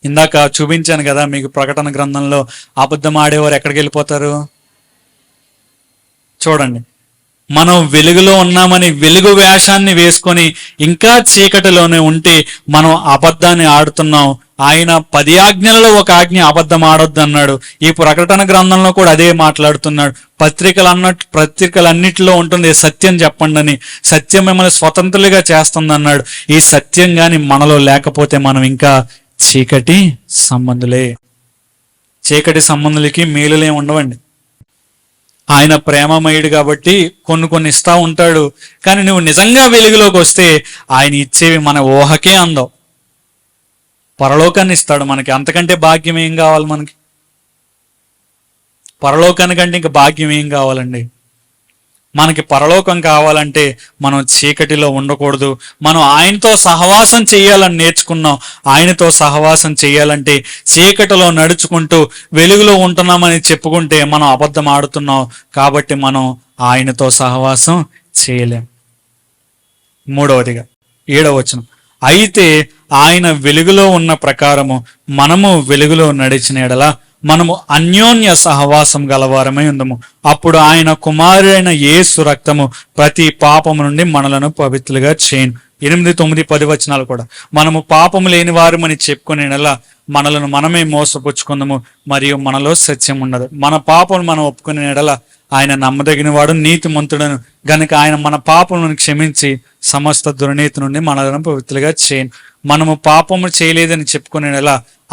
ఇందాక చూపించాను కదా మీకు, ప్రకటన గ్రంథంలో అబద్ధం ఆడేవారు ఎక్కడికి వెళ్ళిపోతారు చూడండి. మనం వెలుగులో ఉన్నామని వెలుగు వేషాన్ని వేసుకొని ఇంకా చీకటిలోనే ఉంటే మనం అబద్ధాన్ని ఆడుతున్నాం. ఆయన 10 ఆజ్ఞలలో ఒక ఆజ్ఞ అబద్ధం ఆడొద్దు అన్నాడు. ఈ ప్రకటన గ్రంథంలో కూడా అదే మాట్లాడుతున్నాడు. పత్రికలన్నిటిలో ఉంటుంది సత్యం చెప్పండి అని, సత్యం మిమ్మల్ని స్వతంత్రులుగా చేస్తుంది అన్నాడు. ఈ సత్యం గాని మనలో లేకపోతే మనం ఇంకా చీకటి సంబంధులే. చీకటి సంబంధులకి మేలులే ఉండవండి. ఆయన ప్రేమమయుడు కాబట్టి కొన్ని ఇస్తా ఉంటాడు, కానీ నువ్వు నిజంగా వెలుగులోకి వస్తే ఆయన ఇచ్చేవి మన ఊహకే అందవు. పరలోకాన్ని ఇస్తాడు మనకి, అంతకంటే భాగ్యం ఏం కావాలి మనకి? పరలోకానికంటే ఇంకా భాగ్యం ఏం కావాలండి? మనకి పరలోకం కావాలంటే మనం చీకటిలో ఉండకూడదు. మనం ఆయనతో సహవాసం చేయాలని నేర్చుకున్నాం. ఆయనతో సహవాసం చేయాలంటే చీకటిలో నడుచుకుంటూ వెలుగులో ఉంటున్నామని చెప్పుకుంటే మనం అబద్ధం ఆడుతున్నాం. కాబట్టి మనం ఆయనతో సహవాసం చేయలేం. 3వదిగా 7వ వచనం, అయితే ఆయన వెలుగులో ఉన్న ప్రకారము మనము వెలుగులో నడిచిన ఎడల మనము అన్యోన్య సహవాసం గలవారమై ఉందము. అప్పుడు ఆయన కుమారుడైన యేసు రక్తము ప్రతి పాపము నుండి మనలను పవిత్రులుగా చేయను. 8, 9, 10 వచనాలు కూడా, మనము పాపము లేని వారమని చెప్పుకునే నెల మనలను మనమే మోసపుచ్చుకుందాము మరియు మనలో సత్యం ఉండదు. మన పాపం మనం ఒప్పుకునే నెల ఆయన నమ్మదగిన వాడు నీతిమంతుడను గనుక ఆయన మన పాపములను క్షమించి సమస్త దుర్నీతి నుండి మనలను పవిత్రులుగా చేయను. మనము పాపము చేయలేదని చెప్పుకునే నెల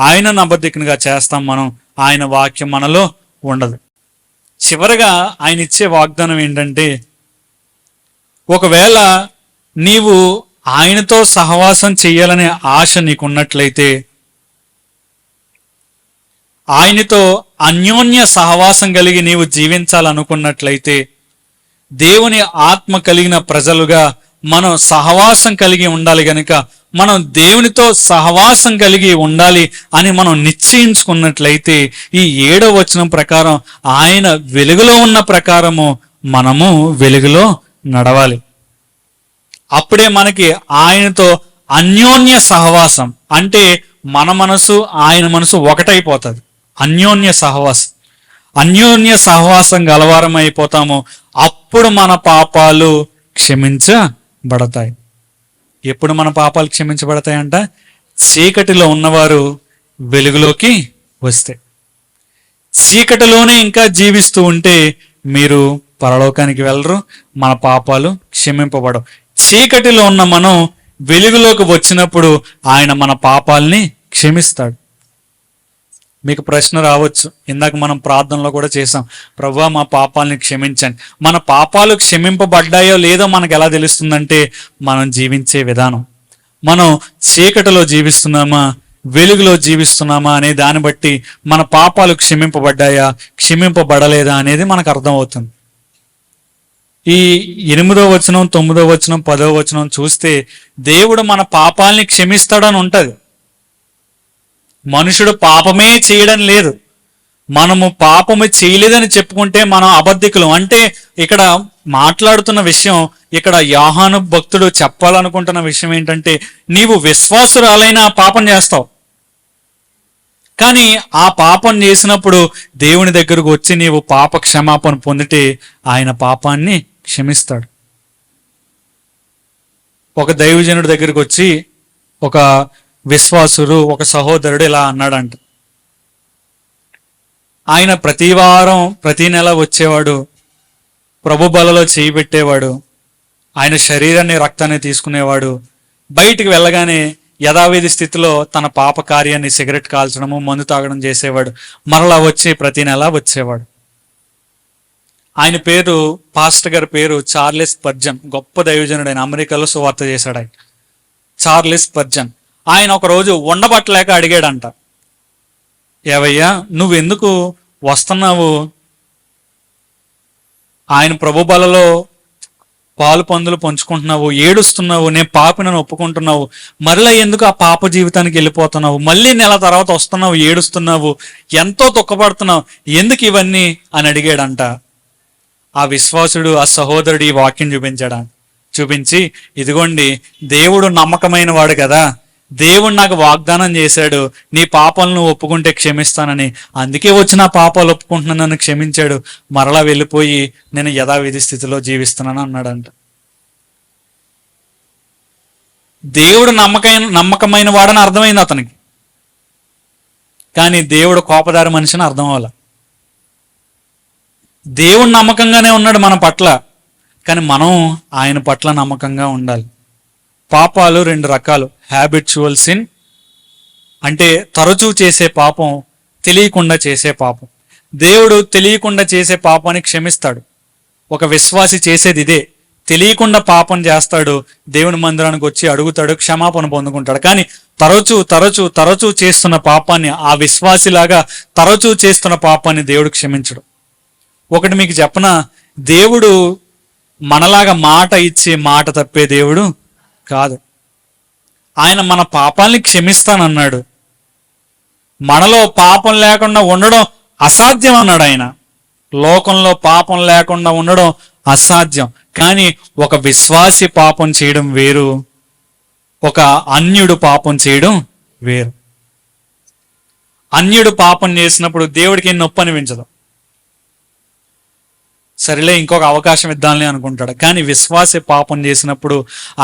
ఆయన నమ్మదగినగా చేస్తాం. మనం ఆయన వాక్యం మనలో ఉండదు. చివరగా ఆయన ఇచ్చే వాగ్దానం ఏంటంటే, ఒకవేళ నీవు ఆయనతో సహవాసం చేయాలనే ఆశ నీకున్నట్లయితే, ఆయనతో అన్యోన్య సహవాసం కలిగి నీవు జీవించాలనుకున్నట్లయితే, దేవుని ఆత్మ కలిగిన ప్రజలుగా మనం సహవాసం కలిగి ఉండాలి. గనుక మనం దేవునితో సహవాసం కలిగి ఉండాలి అని మనం నిశ్చయించుకున్నట్లయితే, ఈ 7వ వచనం ప్రకారం ఆయన వెలుగులో ఉన్న ప్రకారము మనము వెలుగులో నడవాలి. అప్పుడే మనకి ఆయనతో అన్యోన్య సహవాసం, అంటే మన మనసు ఆయన మనసు ఒకటైపోతుంది. అన్యోన్య సహవాసం గలవారం అయిపోతాము. అప్పుడు మన పాపాలు క్షమించబడతాయి. ఎప్పుడు మన పాపాలు క్షమించబడతాయంట? చీకటిలో ఉన్నవారు వెలుగులోకి వస్తే. చీకటిలోనే ఇంకా జీవిస్తూ ఉంటే మీరు పరలోకానికి వెళ్ళరు, మన పాపాలు క్షమింపబడవు. చీకటిలో ఉన్న మనం వెలుగులోకి వచ్చినప్పుడు ఆయన మన పాపాలని క్షమిస్తాడు. మీకు ప్రశ్న రావచ్చు, ఇందాక మనం ప్రార్థనలో కూడా చేసాం, ప్రభువా మా పాపాలని క్షమించండి. మన పాపాలు క్షమింపబడ్డాయో లేదో మనకు ఎలా తెలుస్తుందంటే, మనం జీవించే విధానం. మనం చీకటిలో జీవిస్తున్నామా, వెలుగులో జీవిస్తున్నామా అనే దాన్ని బట్టి మన పాపాలు క్షమింపబడ్డాయా, క్షమింపబడలేదా అనేది మనకు అర్థమవుతుంది. ఈ 8వ వచనం, 9వ వచనం, 10వ వచనం చూస్తే దేవుడు మన పాపాలని క్షమిస్తాడని ఉంటది. మనుషుడు పాపమే చేయడం లేదు. మనము పాపము చేయలేదని చెప్పుకుంటే మనం అబద్ధికులం. అంటే ఇక్కడ మాట్లాడుతున్న విషయం, ఇక్కడ యోహాను భక్తుడు చెప్పాలనుకుంటున్న విషయం ఏంటంటే, నీవు విశ్వాసురాలైన పాపం చేస్తావు, కానీ ఆ పాపం చేసినప్పుడు దేవుని దగ్గరకు వచ్చి నీవు పాప క్షమాపణ పొందితే ఆయన పాపాన్ని క్షమిస్తాడు. ఒక దైవజనుడి దగ్గరికి వచ్చి ఒక విశ్వాసుడు, ఒక సహోదరుడు ఇలా అన్నాడంట. ఆయన ప్రతి వారం, ప్రతి నెల వచ్చేవాడు, ప్రభు బలలో చేయి పెట్టేవాడు, ఆయన శరీరాన్ని, రక్తాన్ని తీసుకునేవాడు. బయటికి వెళ్ళగానే యథావిధి స్థితిలో తన పాప కార్యాన్ని, సిగరెట్ కాల్చడము, మందు తాగడం చేసేవాడు. మరలా వచ్చి ప్రతి నెల వచ్చేవాడు. ఆయన పేరు, పాస్టర్ గారి పేరు చార్లెస్ స్పర్జన్. గొప్ప దైవజనుడు, ఆయన అమెరికాలో సువార్త చేశాడు. ఆయన చార్లెస్ స్పర్జన్. ఆయన ఒక రోజు ఉండబట్టలేక అడిగాడంట, ఏవయ్యా నువ్వెందుకు వస్తున్నావు, ఆయన ప్రభు బలలో పాలు పందులు పంచుకుంటున్నావు, ఏడుస్తున్నావు, నేను పాపినని ఒప్పుకుంటున్నావు, మరలా ఎందుకు ఆ పాప జీవితానికి వెళ్ళిపోతున్నావు, మళ్ళీ నెల తర్వాత వస్తున్నావు, ఏడుస్తున్నావు, ఎంతో దుఃఖపడుతున్నావు, ఎందుకు ఇవన్నీ అని అడిగాడంట. ఆ విశ్వాసుడు, ఆ సహోదరుడు ఈ వాక్యం చూపించి, ఇదిగోండి దేవుడు నమ్మకమైన వాడు కదా, దేవుడు నాకు వాగ్దానం చేశాడు, నీ పాపాలను ఒప్పుకుంటే క్షమిస్తానని, అందుకే వచ్చి నా పాపాలు ఒప్పుకుంటున్నాను, నన్ను క్షమించాడు, మరలా వెళ్ళిపోయి నేను యథావిధి స్థితిలో జీవిస్తున్నాను అన్నాడంట. దేవుడు నమ్మకమైన వాడని అర్థమైంది అతనికి, కానీ దేవుడు కోపదారి మనిషిని అర్థం అవ్వాలి. దేవుడు నమ్మకంగానే ఉన్నాడు మన పట్ల, కానీ మనం ఆయన పట్ల నమ్మకంగా ఉండాలి. పాపాలు రెండు రకాలు. హ్యాబిచువల్ సిన్ అంటే తరచూ చేసే పాపం, తెలియకుండా చేసే పాపం. దేవుడు తెలియకుండా చేసే పాపాన్ని క్షమిస్తాడు. ఒక విశ్వాసి చేసేది ఇదే, తెలియకుండా పాపం చేస్తాడు, దేవుని మందిరానికి వచ్చి అడుగుతాడు, క్షమాపణ పొందుకుంటాడు. కానీ తరచూ చేస్తున్న పాపాన్ని, ఆ విశ్వాసిలాగా తరచూ చేస్తున్న పాపాన్ని దేవుడు క్షమించడు. ఒకటి మీకు చెప్పనా, దేవుడు మనలాగా మాట ఇచ్చే మాట తప్పే దేవుడు కాదు. ఆయన మన పాపాల్ని క్షమిస్తానన్నాడు. మనలో పాపం లేకుండా ఉండడం అసాధ్యం అన్నాడు ఆయన. లోకంలో పాపం లేకుండా ఉండడం అసాధ్యం. కానీ ఒక విశ్వాసి పాపం చేయడం వేరు, ఒక అన్యుడు పాపం చేయడం వేరు. అన్యుడు పాపం చేసినప్పుడు దేవుడికి ఏం నొప్పి అనిపించదు, సరేలే ఇంకొక అవకాశం ఇద్దాంలే అనుకుంటాడు. కానీ విశ్వాసి పాపం చేసినప్పుడు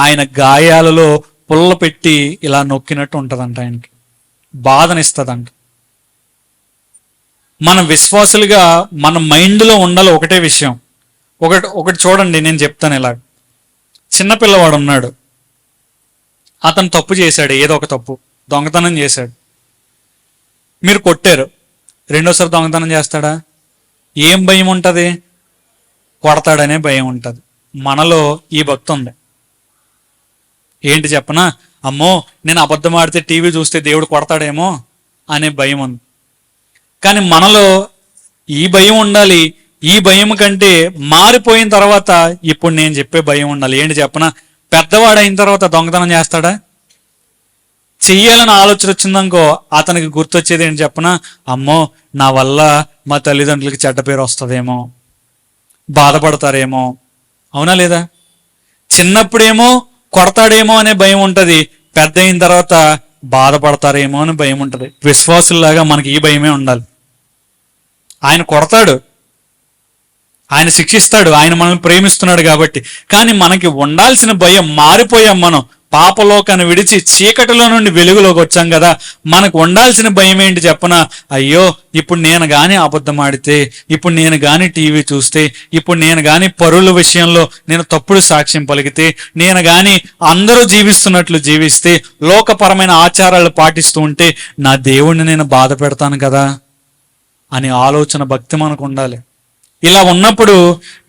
ఆయన గాయాలలో పుల్ల పెట్టి ఇలా నొక్కినట్టు ఉంటుందంట, ఆయనకి బాధనిస్తుందంట. మనం విశ్వాసులుగా మన మైండ్లో ఉండాలి ఒకటే విషయం. ఒకటి చూడండి, నేను చెప్తాను ఇలా. చిన్నపిల్లవాడు ఉన్నాడు, అతను తప్పు చేశాడు, ఏదో ఒక తప్పు, దొంగతనం చేశాడు, మీరు కొట్టారు, రెండోసారి దొంగతనం చేస్తాడా? ఏం భయం ఉంటుంది? కొడతాడనే భయం ఉంటుంది. మనలో ఈ భక్తి ఉంది. ఏంటి చెప్పనా, అమ్మో నేను అబద్ధం ఆడితే టీవీ చూస్తే దేవుడు కొడతాడేమో అనే భయం ఉంది. కానీ మనలో ఈ భయం ఉండాలి. ఈ భయం కంటే మారిపోయిన తర్వాత ఇప్పుడు నేను చెప్పే భయం ఉండాలి. ఏంటి చెప్పనా, పెద్దవాడైన తర్వాత దొంగతనం చేస్తాడా? చెయ్యాలని ఆలోచన వచ్చిందనుకో, అతనికి గుర్తొచ్చేది ఏంటి చెప్పనా, అమ్మో నా వల్ల మా తల్లిదండ్రులకి చెడ్డ పేరు వస్తుందేమో, బాధపడతారేమో. అవునా లేదా? చిన్నప్పుడేమో కొడతాడేమో అనే భయం ఉంటుంది, పెద్ద అయిన తర్వాత బాధపడతారేమో అని భయం ఉంటుంది. విశ్వాసుల్లాగా మనకి ఈ భయమే ఉండాలి. ఆయన కొడతాడు, ఆయన శిక్షిస్తాడు, ఆయన మనల్ని ప్రేమిస్తున్నాడు కాబట్టి. కానీ మనకి ఉండాల్సిన భయం, మారిపోయాం మనం, పాపలోకాన్ని విడిచి చీకటిలో నుండి వెలుగులోకి వచ్చాం కదా, మనకు ఉండాల్సిన భయం ఏంటి చెప్పనా, అయ్యో ఇప్పుడు నేను గాని అబద్ధం ఆడితే, ఇప్పుడు నేను గాని టీవీ చూస్తే, ఇప్పుడు నేను గాని పరుల విషయంలో నేను తప్పుడు సాక్ష్యం పలికితే, నేను గాని అందరూ జీవిస్తున్నట్లు జీవిస్తే, లోకపరమైన ఆచారాలు పాటిస్తూ ఉంటే నా దేవుణ్ణి నేను బాధ పెడతాను కదా అనే ఆలోచన, భక్తి మనకు ఉండాలి. ఇలా ఉన్నప్పుడు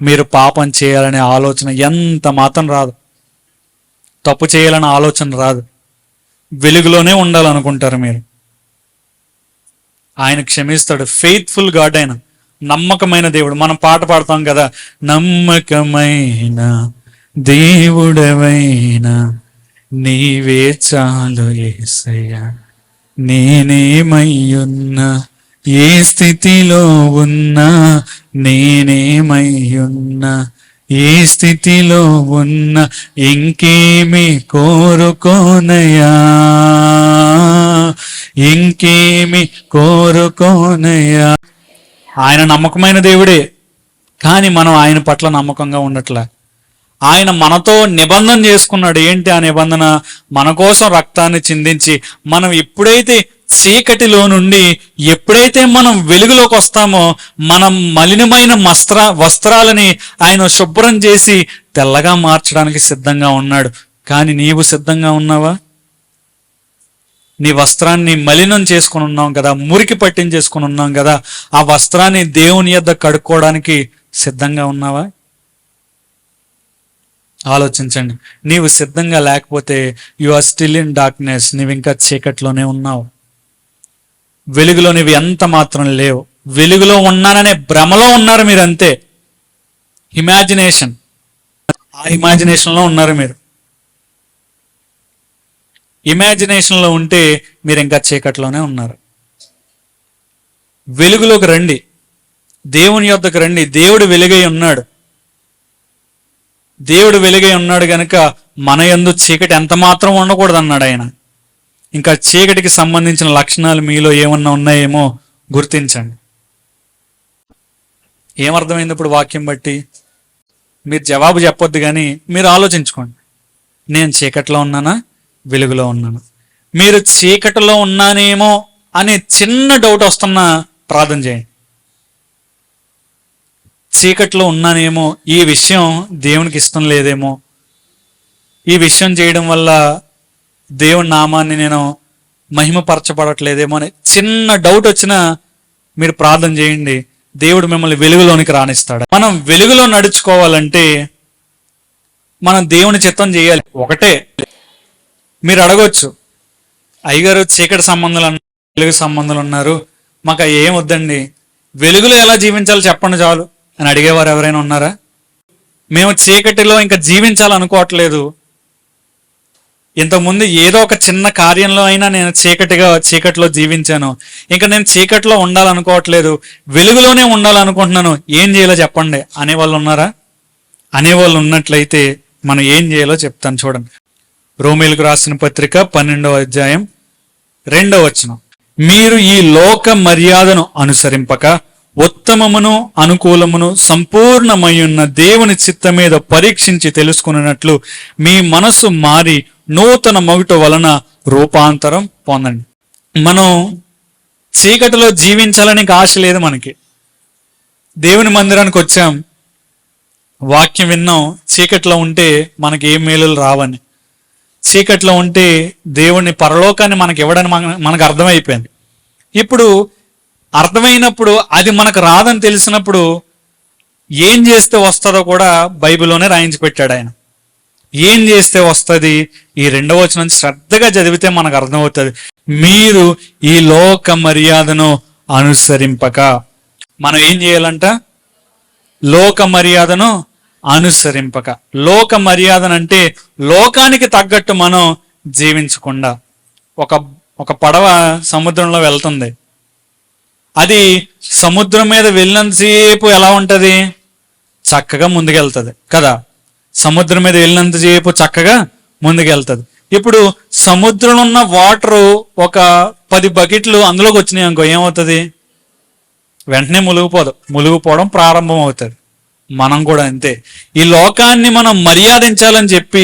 మీరు పాపం చేయాలనే ఆలోచన ఎంత మాత్రం రాదు, తప్పు చేయాలనే ఆలోచన రాదు, వెలుగులోనే ఉండాలనుకుంటారు మీరు. ఆయన క్షమిస్తాడు. ఫెయిత్ఫుల్ గాడ్, ఆయన నమ్మకమైన దేవుడు. మనం పాట పాడతాం కదా, నమ్మకమైన దేవుడవైనా నీవే చాలు యేసయ్యా, నేనేమయ్యున్నా ఏ స్థితిలో ఉన్నా, నేనేమయ్యున్నా ఏ స్థితిలో ఉన్నా, ఇంకేమి కోరుకోనయా, ఇంకేమి కోరుకోనయా. ఆయన నమ్మకమైన దేవుడే, కానీ మనం ఆయన పట్ల నమ్మకంగా ఉండట్లే. ఆయన మనతో నిబంధన చేసుకున్నాడు. ఏంటి ఆ నిబంధన? మన కోసం రక్తాన్ని చిందించి, మనం ఎప్పుడైతే చీకటిలో నుండి ఎప్పుడైతే మనం వెలుగులోకి వస్తామో, మనం మలినమైన వస్త్రాలని ఆయన శుభ్రం చేసి తెల్లగా మార్చడానికి సిద్ధంగా ఉన్నాడు. కానీ నీవు సిద్ధంగా ఉన్నావా? నీ వస్త్రాన్ని మలినం చేసుకుని ఉన్నాం కదా, మురికి పట్టించేసుకుని ఉన్నాం కదా, ఆ వస్త్రాన్ని దేవుని యొద్ద కడుక్కోవడానికి సిద్ధంగా ఉన్నావా? ఆలోచించండి. నీవు సిద్ధంగా లేకపోతే you are still in darkness, నీవు ఇంకా చీకట్లోనే ఉన్నావు. వెలుగులోనివి ఎంత మాత్రం లేవు. వెలుగులో ఉన్నాననే భ్రమలో ఉన్నారు మీరు, అంతే. ఇమాజినేషన్, ఆ ఇమాజినేషన్లో ఉన్నారు మీరు. ఇమాజినేషన్లో ఉంటే మీరు ఇంకా చీకట్లోనే ఉన్నారు. వెలుగులోకి రండి, దేవుని యొద్దకు రండి. దేవుడు వెలుగై ఉన్నాడు. దేవుడు వెలుగై ఉన్నాడు గనుక మన యందు చీకటి ఎంత మాత్రం ఉండకూడదు అన్నాడు ఆయన. ఇంకా చీకటికి సంబంధించిన లక్షణాలు మీలో ఏమన్నా ఉన్నాయేమో గుర్తించండి. ఏమర్థమైంది ఇప్పుడు వాక్యం బట్టి? మీరు జవాబు చెప్పొద్దు, కానీ మీరు ఆలోచించుకోండి. నేను చీకట్లో ఉన్నానా, వెలుగులో ఉన్నానా? మీరు చీకటిలో ఉన్నానేమో అనే చిన్న డౌట్ వస్తున్నా ప్రార్థన చేయండి. చీకట్లో ఉన్నానేమో, ఈ విషయం దేవునికి ఇష్టం లేదేమో, ఈ విషయం చేయడం వల్ల దేవుని నామాన్ని నేను మహిమపరచబడట్లేదేమో అని చిన్న డౌట్ వచ్చినా మీరు ప్రార్థన చేయండి. దేవుడు మిమ్మల్ని వెలుగులోనికి రాణిస్తాడు. మనం వెలుగులో నడుచుకోవాలంటే మనం దేవుని చిత్తం చేయాలి. ఒకటే, మీరు అడగొచ్చు, అయ్యగారు చీకటి సంబంధాలు అన్నారు, వెలుగు సంబంధాలు ఉన్నారు, మాకు ఏం వద్దండి, వెలుగులో ఎలా జీవించాలో చెప్పండి చాలు అని అడిగేవారు ఎవరైనా ఉన్నారా? మేము చీకటిలో ఇంకా జీవించాలనుకోవట్లేదు, ఇంతకుముందు ఏదో ఒక చిన్న కార్యంలో అయినా నేను చీకటిలో జీవించాను, ఇంకా నేను చీకటిలో ఉండాలనుకోవట్లేదు, వెలుగులోనే ఉండాలనుకుంటున్నాను, ఏం చేయాలో చెప్పండి అనేవాళ్ళు ఉన్నారా? అనేవాళ్ళు ఉన్నట్లయితే మనం ఏం చేయాలో చెప్తాను చూడండి. రోమీయులకు రాసిన పత్రిక 12వ అధ్యాయం 2వ వచనం. మీరు ఈ లోక మర్యాదను అనుసరింపక ఉత్తమమును అనుకూలమును సంపూర్ణమయ్యున్న దేవుని చిత్త మీద పరీక్షించి తెలుసుకున్నట్లు మీ మనస్సు మారి నూతన మగుట వలన రూపాంతరం పొందండి. మనం చీకటిలో జీవించాలని ఆశ లేదు మనకి. దేవుని మందిరానికి వచ్చాం, వాక్యం విన్నాం, చీకట్లో ఉంటే మనకి ఏ మేలులు రావని, చీకట్లో ఉంటే దేవుని పరలోకాన్ని మనకి ఇవ్వడానికి మనకు అర్థమైపోయింది. ఇప్పుడు అర్థమైనప్పుడు అది మనకు రాదని తెలిసినప్పుడు ఏం చేస్తే వస్తుందో కూడా బైబిల్లోనే రాయించి పెట్టాడు ఆయన. ఏం చేస్తే వస్తుంది? ఈ 2వ వచనం శ్రద్ధగా చదివితే మనకు అర్థమవుతుంది. మీరు ఈ లోక మర్యాదను అనుసరింపక. మనం ఏం చేయాలంట? లోక మర్యాదను అనుసరింపక. లోక మర్యాదనంటే లోకానికి తగ్గట్టు మనం జీవించకుండా. ఒక పడవ సముద్రంలో వెళ్తుంది, అది సముద్రం మీద వెళ్ళినంతసేపు ఎలా ఉంటది? చక్కగా ముందుకెళ్తుంది కదా. సముద్రం మీద వెళ్ళినంతసేపు చక్కగా ముందుకెళ్తుంది. ఇప్పుడు సముద్రంలో ఉన్న వాటరు ఒక 10 బకెట్లు అందులోకి వచ్చినాయి అనుకో, ఏమవుతుంది? వెంటనే మునిగిపోవడం ప్రారంభం అవుతుంది. మనం కూడా అంతే. ఈ లోకాన్ని మనం మర్యాదించాలని చెప్పి,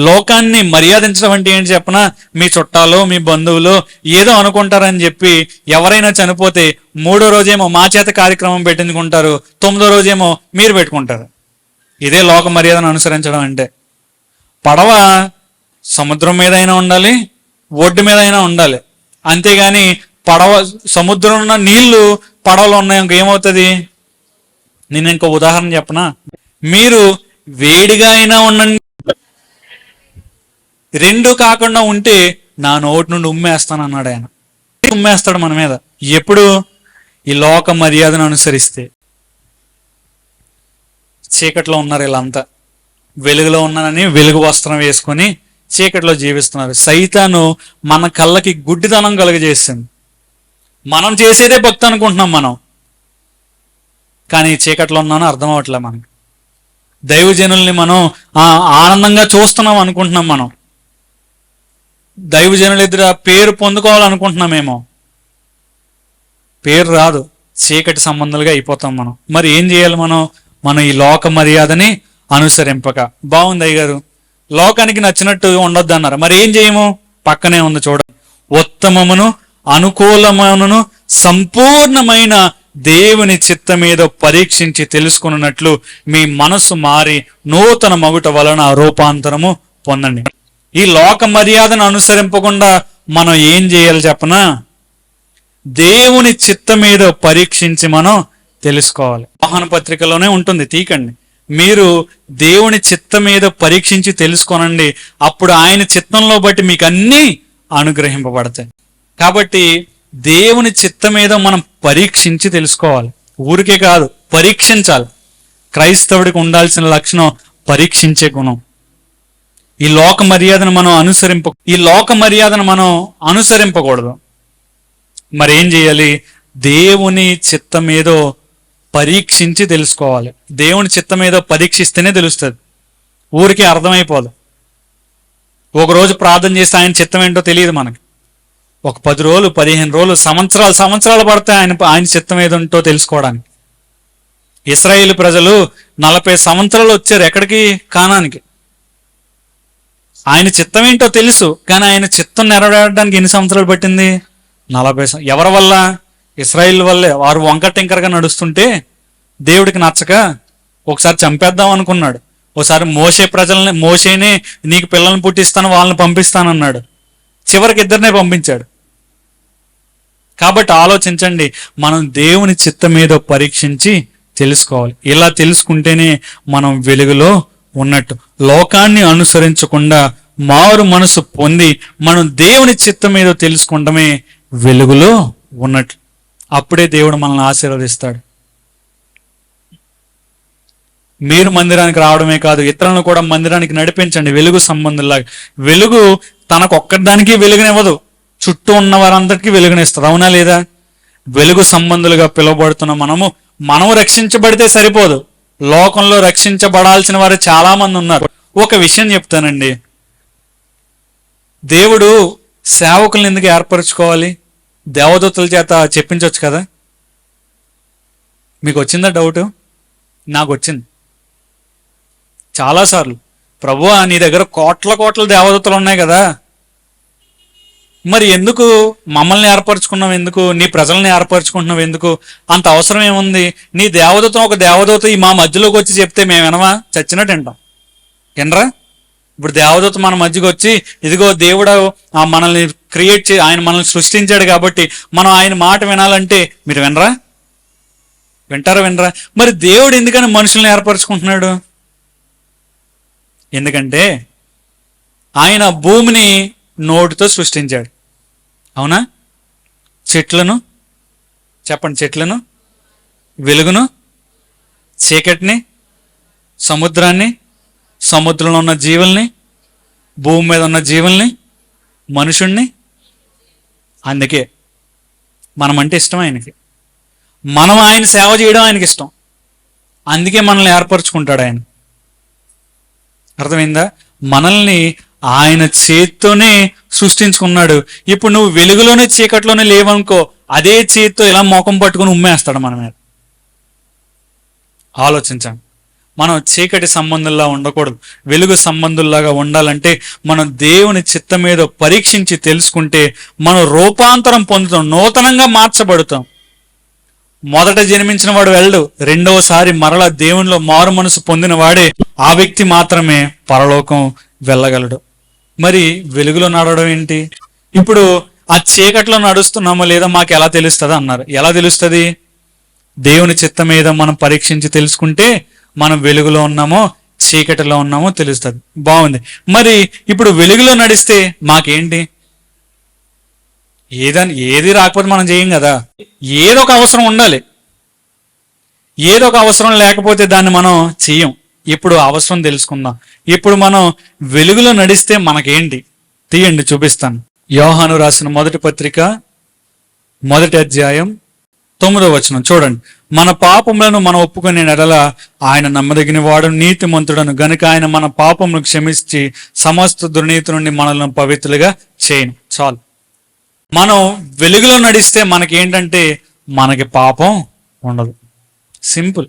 లోకాన్ని మర్యాదించడం అంటే ఏంటి చెప్పనా? మీ చుట్టాలు మీ బంధువులు ఏదో అనుకుంటారని చెప్పి ఎవరైనా చనిపోతే 3వ రోజేమో మా చేత కార్యక్రమం పెట్టించుకుంటారు, 9వ రోజేమో మీరు పెట్టుకుంటారు. ఇదే లోక మర్యాదను అనుసరించడం అంటే. పడవ సముద్రం మీద అయినా ఉండాలి, ఒడ్డు మీద అయినా ఉండాలి, అంతేగాని సముద్రం ఉన్న నీళ్లు పడవలో ఉన్నాయి ఇంకేమవుతుంది? నేను ఇంకో ఉదాహరణ చెప్పనా? మీరు వేడిగా అయినా ఉండండి, 2 కాకుండా ఉంటే నా నోటి నుండి ఉమ్మేస్తాను అన్నాడు ఆయన. ఉమ్మేస్తాడు మన మీద. ఎప్పుడు? ఈ లోక మర్యాదను అనుసరిస్తే. చీకట్లో ఉన్నారు వీళ్ళంతా, వెలుగులో ఉన్నానని వెలుగు వస్త్రం వేసుకొని చీకట్లో జీవిస్తున్నారు. సైతాను మన కళ్ళకి గుడ్డితనం కలుగజేసింది. మనం చేసేదే భక్తి అనుకుంటున్నాం మనం, కానీ చీకట్లో ఉన్నానో అర్థం అవట్లే మనకి. దైవజనుల్ని మనం ఆనందంగా చూస్తున్నాం అనుకుంటున్నాం, మనం దైవజనుల ఎదుట పేరు పొందుకోవాలనుకుంటున్నామేమో. పేరు రాదు, చీకటి సంబంధాలుగా అయిపోతాం మనం. మరి ఏం చేయాలి మనం ఈ లోక మర్యాదని అనుసరింపక. బాగుంది అయ్యగారు, లోకానికి నచ్చినట్టు ఉండొద్దు అన్నారు, మరి ఏం చేయము? పక్కనే ఉంది చూడండి. ఉత్తమమును అనుకూలమును సంపూర్ణమైన దేవుని చిత్త మీద పరీక్షించి తెలుసుకున్నట్లు మీ మనస్సు మారి నూతన మగుట వలన రూపాంతరము పొందండి. ఈ లోక మర్యాదను అనుసరింపకుండా మనం ఏం చేయాలి చెప్పనా? దేవుని చిత్త మీద పరీక్షించి మనం తెలుసుకోవాలి. యోహాను పత్రికలోనే ఉంటుంది, తీకండి. మీరు దేవుని చిత్త మీద పరీక్షించి తెలుసుకోనండి, అప్పుడు ఆయన చిత్తంలో బట్టి మీకు అన్నీ అనుగ్రహింపబడతాయి. కాబట్టి దేవుని చిత్తం ఏదో మనం పరీక్షించి తెలుసుకోవాలి. ఊరికే కాదు, పరీక్షించాలి. క్రైస్తవుడికి ఉండాల్సిన లక్షణం పరీక్షించే గుణం. ఈ లోక మర్యాదను మనం అనుసరింపకూడదు. మరి ఏం చేయాలి? దేవుని చిత్తం ఏదో పరీక్షించి తెలుసుకోవాలి. దేవుని చిత్తం ఏదో పరీక్షిస్తేనే తెలుస్తుంది, ఊరికే అర్థమైపోదు. ఒకరోజు ప్రార్థన చేస్తే ఆయన చిత్తం ఏంటో తెలియదు మనకి. ఒక 10 రోజులు, 15 రోజులు, సంవత్సరాలు పడతాయి ఆయన చిత్తం ఏదంటో తెలుసుకోవడానికి. ఇశ్రాయేలు ప్రజలు 40 సంవత్సరాలు వచ్చారు ఎక్కడికి? కానానికి. ఆయన చిత్తం ఏంటో తెలుసు, కానీ ఆయన చిత్తం నెరవేరడానికి ఎన్ని సంవత్సరాలు పట్టింది? 40. ఎవరి వల్ల? ఇశ్రాయేల్ వల్లే. వారు వంక టింకరగా నడుస్తుంటే దేవుడికి నచ్చక ఒకసారి చంపేద్దాం అనుకున్నాడు. ఒకసారి మోషేనే నీకు పిల్లల్ని పుట్టిస్తాను, వాళ్ళని పంపిస్తానన్నాడు. చివరికి 2 పంపించాడు. కాబట్టి ఆలోచించండి, మనం దేవుని చిత్తం ఏదో పరీక్షించి తెలుసుకోవాలి. ఇలా తెలుసుకుంటేనే మనం వెలుగులో ఉన్నట్టు. లోకాన్ని అనుసరించకుండా మారు మనసు పొంది మనం దేవుని చిత్తం ఏదో తెలుసుకుంటమే వెలుగులో ఉన్నట్టు. అప్పుడే దేవుడు మనల్ని ఆశీర్వదిస్తాడు. మీరు మందిరానికి రావడమే కాదు, ఇతరులను కూడా మందిరానికి నడిపించండి వెలుగు సంబంధంలాగా. వెలుగు తనకొక్కదానికి వెలుగునివ్వదు, చుట్టూ ఉన్న వారందరికీ వెలుగునిస్తుంది. అవునా లేదా? వెలుగు సంబంధులుగా పిలువబడుతున్న మనము రక్షించబడితే సరిపోదు, లోకంలో రక్షించబడాల్సిన వారు చాలా మంది ఉన్నారు. ఒక విషయం చెప్తానండి, దేవుడు సేవకులను ఎందుకు ఏర్పరచుకోవాలి? దేవదూతల చేత చెప్పించవచ్చు కదా. మీకు వచ్చిందా డౌట్? నాకు వచ్చింది చాలాసార్లు. ప్రభువా, నీ దగ్గర కోట్ల దేవదూతలు ఉన్నాయి కదా, మరి ఎందుకు మమ్మల్ని ఏర్పరచుకున్నావు? ఎందుకు నీ ప్రజల్ని ఏర్పరచుకుంటున్నావు? ఎందుకు? అంత అవసరం ఏముంది? నీ దేవదూత ఒక దేవదూత ఈ మా మధ్యలోకి వచ్చి చెప్తే మేము వినవా? చచ్చినట్టు వినరా? ఇప్పుడు దేవదూత మన మధ్యకి వచ్చి, ఇదిగో దేవుడు మనల్ని ఆయన మనల్ని సృష్టించాడు కాబట్టి మనం ఆయన మాట వినాలంటే మీరు వినరా? వినరా? మరి దేవుడు ఎందుకని మనుషుల్ని ఏర్పరచుకుంటున్నాడు? ఎందుకంటే ఆయన భూమిని నోటితో సృష్టించాడు. అవునా? చెట్లను చెప్పండి, చెట్లను, వెలుగును, చీకటిని, సముద్రాన్ని, సముద్రంలో ఉన్న జీవుల్ని, భూమి మీద ఉన్న జీవుల్ని, మనుషుణ్ణి. అందుకే మనమంటే ఇష్టం ఆయనకి. మనం ఆయన సేవ చేయడం ఆయనకి ఇష్టం. అందుకే మనల్ని ఏర్పరచుకుంటాడు ఆయన. అర్థమైందా? మనల్ని ఆయన చేత్తోనే సృష్టించుకున్నాడు. ఇప్పుడు నువ్వు వెలుగులోనే చీకట్లోనే లేవనుకో, అదే చేత్తో ఇలా ముఖం పట్టుకుని ఉమ్మేస్తాడు మన మీద. ఆలోచించండి. మనం చీకటి సంబంధుల్లా ఉండకూడదు, వెలుగు సంబంధుల్లాగా ఉండాలంటే మనం దేవుని చిత్తం ఏదో పరీక్షించి తెలుసుకుంటే మనం రూపాంతరం పొందుతాం, నూతనంగా మార్చబడుతాం. మొదట జన్మించిన వాడు వెళ్ళడు, రెండవసారి మరలా దేవునిలో మారు మనసు పొందిన వాడే ఆ వ్యక్తి మాత్రమే పరలోకం వెళ్ళగలడు. మరి వెలుగులో నడవడం ఏంటి? ఇప్పుడు ఆ చీకట్లో నడుస్తున్నామో లేదా మాకు ఎలా తెలుస్తుంది అన్నారు. ఎలా తెలుస్తుంది? దేవుని చిత్తం ఏదో మనం పరీక్షించి తెలుసుకుంటే మనం వెలుగులో ఉన్నామో చీకటిలో ఉన్నామో తెలుస్తుంది. బాగుంది. మరి ఇప్పుడు వెలుగులో నడిస్తే మాకేంటి? ఏది రాకపోతే మనం చేయం కదా. ఏదో ఒక అవసరం ఉండాలి. ఏదో ఒక అవసరం లేకపోతే దాన్ని మనం చెయ్యం. ఇప్పుడు అవసరం తెలుసుకుందాం. ఇప్పుడు మనం వెలుగులో నడిస్తే మనకేంటి? తీయండి, చూపిస్తాను. యోహాను రాసిన మొదటి పత్రిక 1వ అధ్యాయం 9వ వచనం చూడండి. మన పాపములను మనం ఒప్పుకునే ఎడల ఆయన నమ్మదగిన వాడు, నీతిమంతుడను గనుక ఆయన మన పాపములను క్షమించి సమస్త దుర్నీతి నుండి మనల్ని పవిత్రులుగా చేయను. చాలు. మనం వెలుగులో నడిస్తే మనకేంటంటే మనకి పాపం ఉండదు. సింపుల్.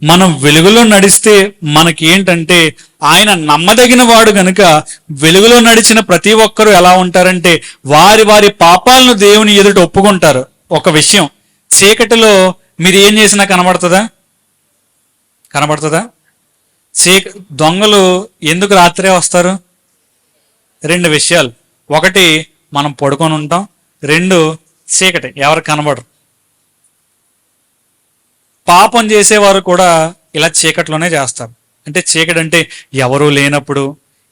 మనం వెలుగులో నడిస్తే మనకి ఏంటంటే ఆయన నమ్మదగిన వాడు గనుక వెలుగులో నడిచిన ప్రతి ఒక్కరూ ఎలా ఉంటారంటే వారి వారి పాపాలను దేవుని ఎదుట ఒప్పుకుంటారు. ఒక విషయం, చీకటిలో మీరు ఏం చేసినా కనబడుతుందా? దొంగలు ఎందుకు రాత్రే వస్తారు? 2 విషయాలు. ఒకటి, మనం పడుకొని ఉంటాం. 2, చీకటి, ఎవరు కనబడరు. పాపం చేసేవారు కూడా ఇలా చీకట్లోనే చేస్తారు. అంటే చీకటి అంటే ఎవరూ లేనప్పుడు,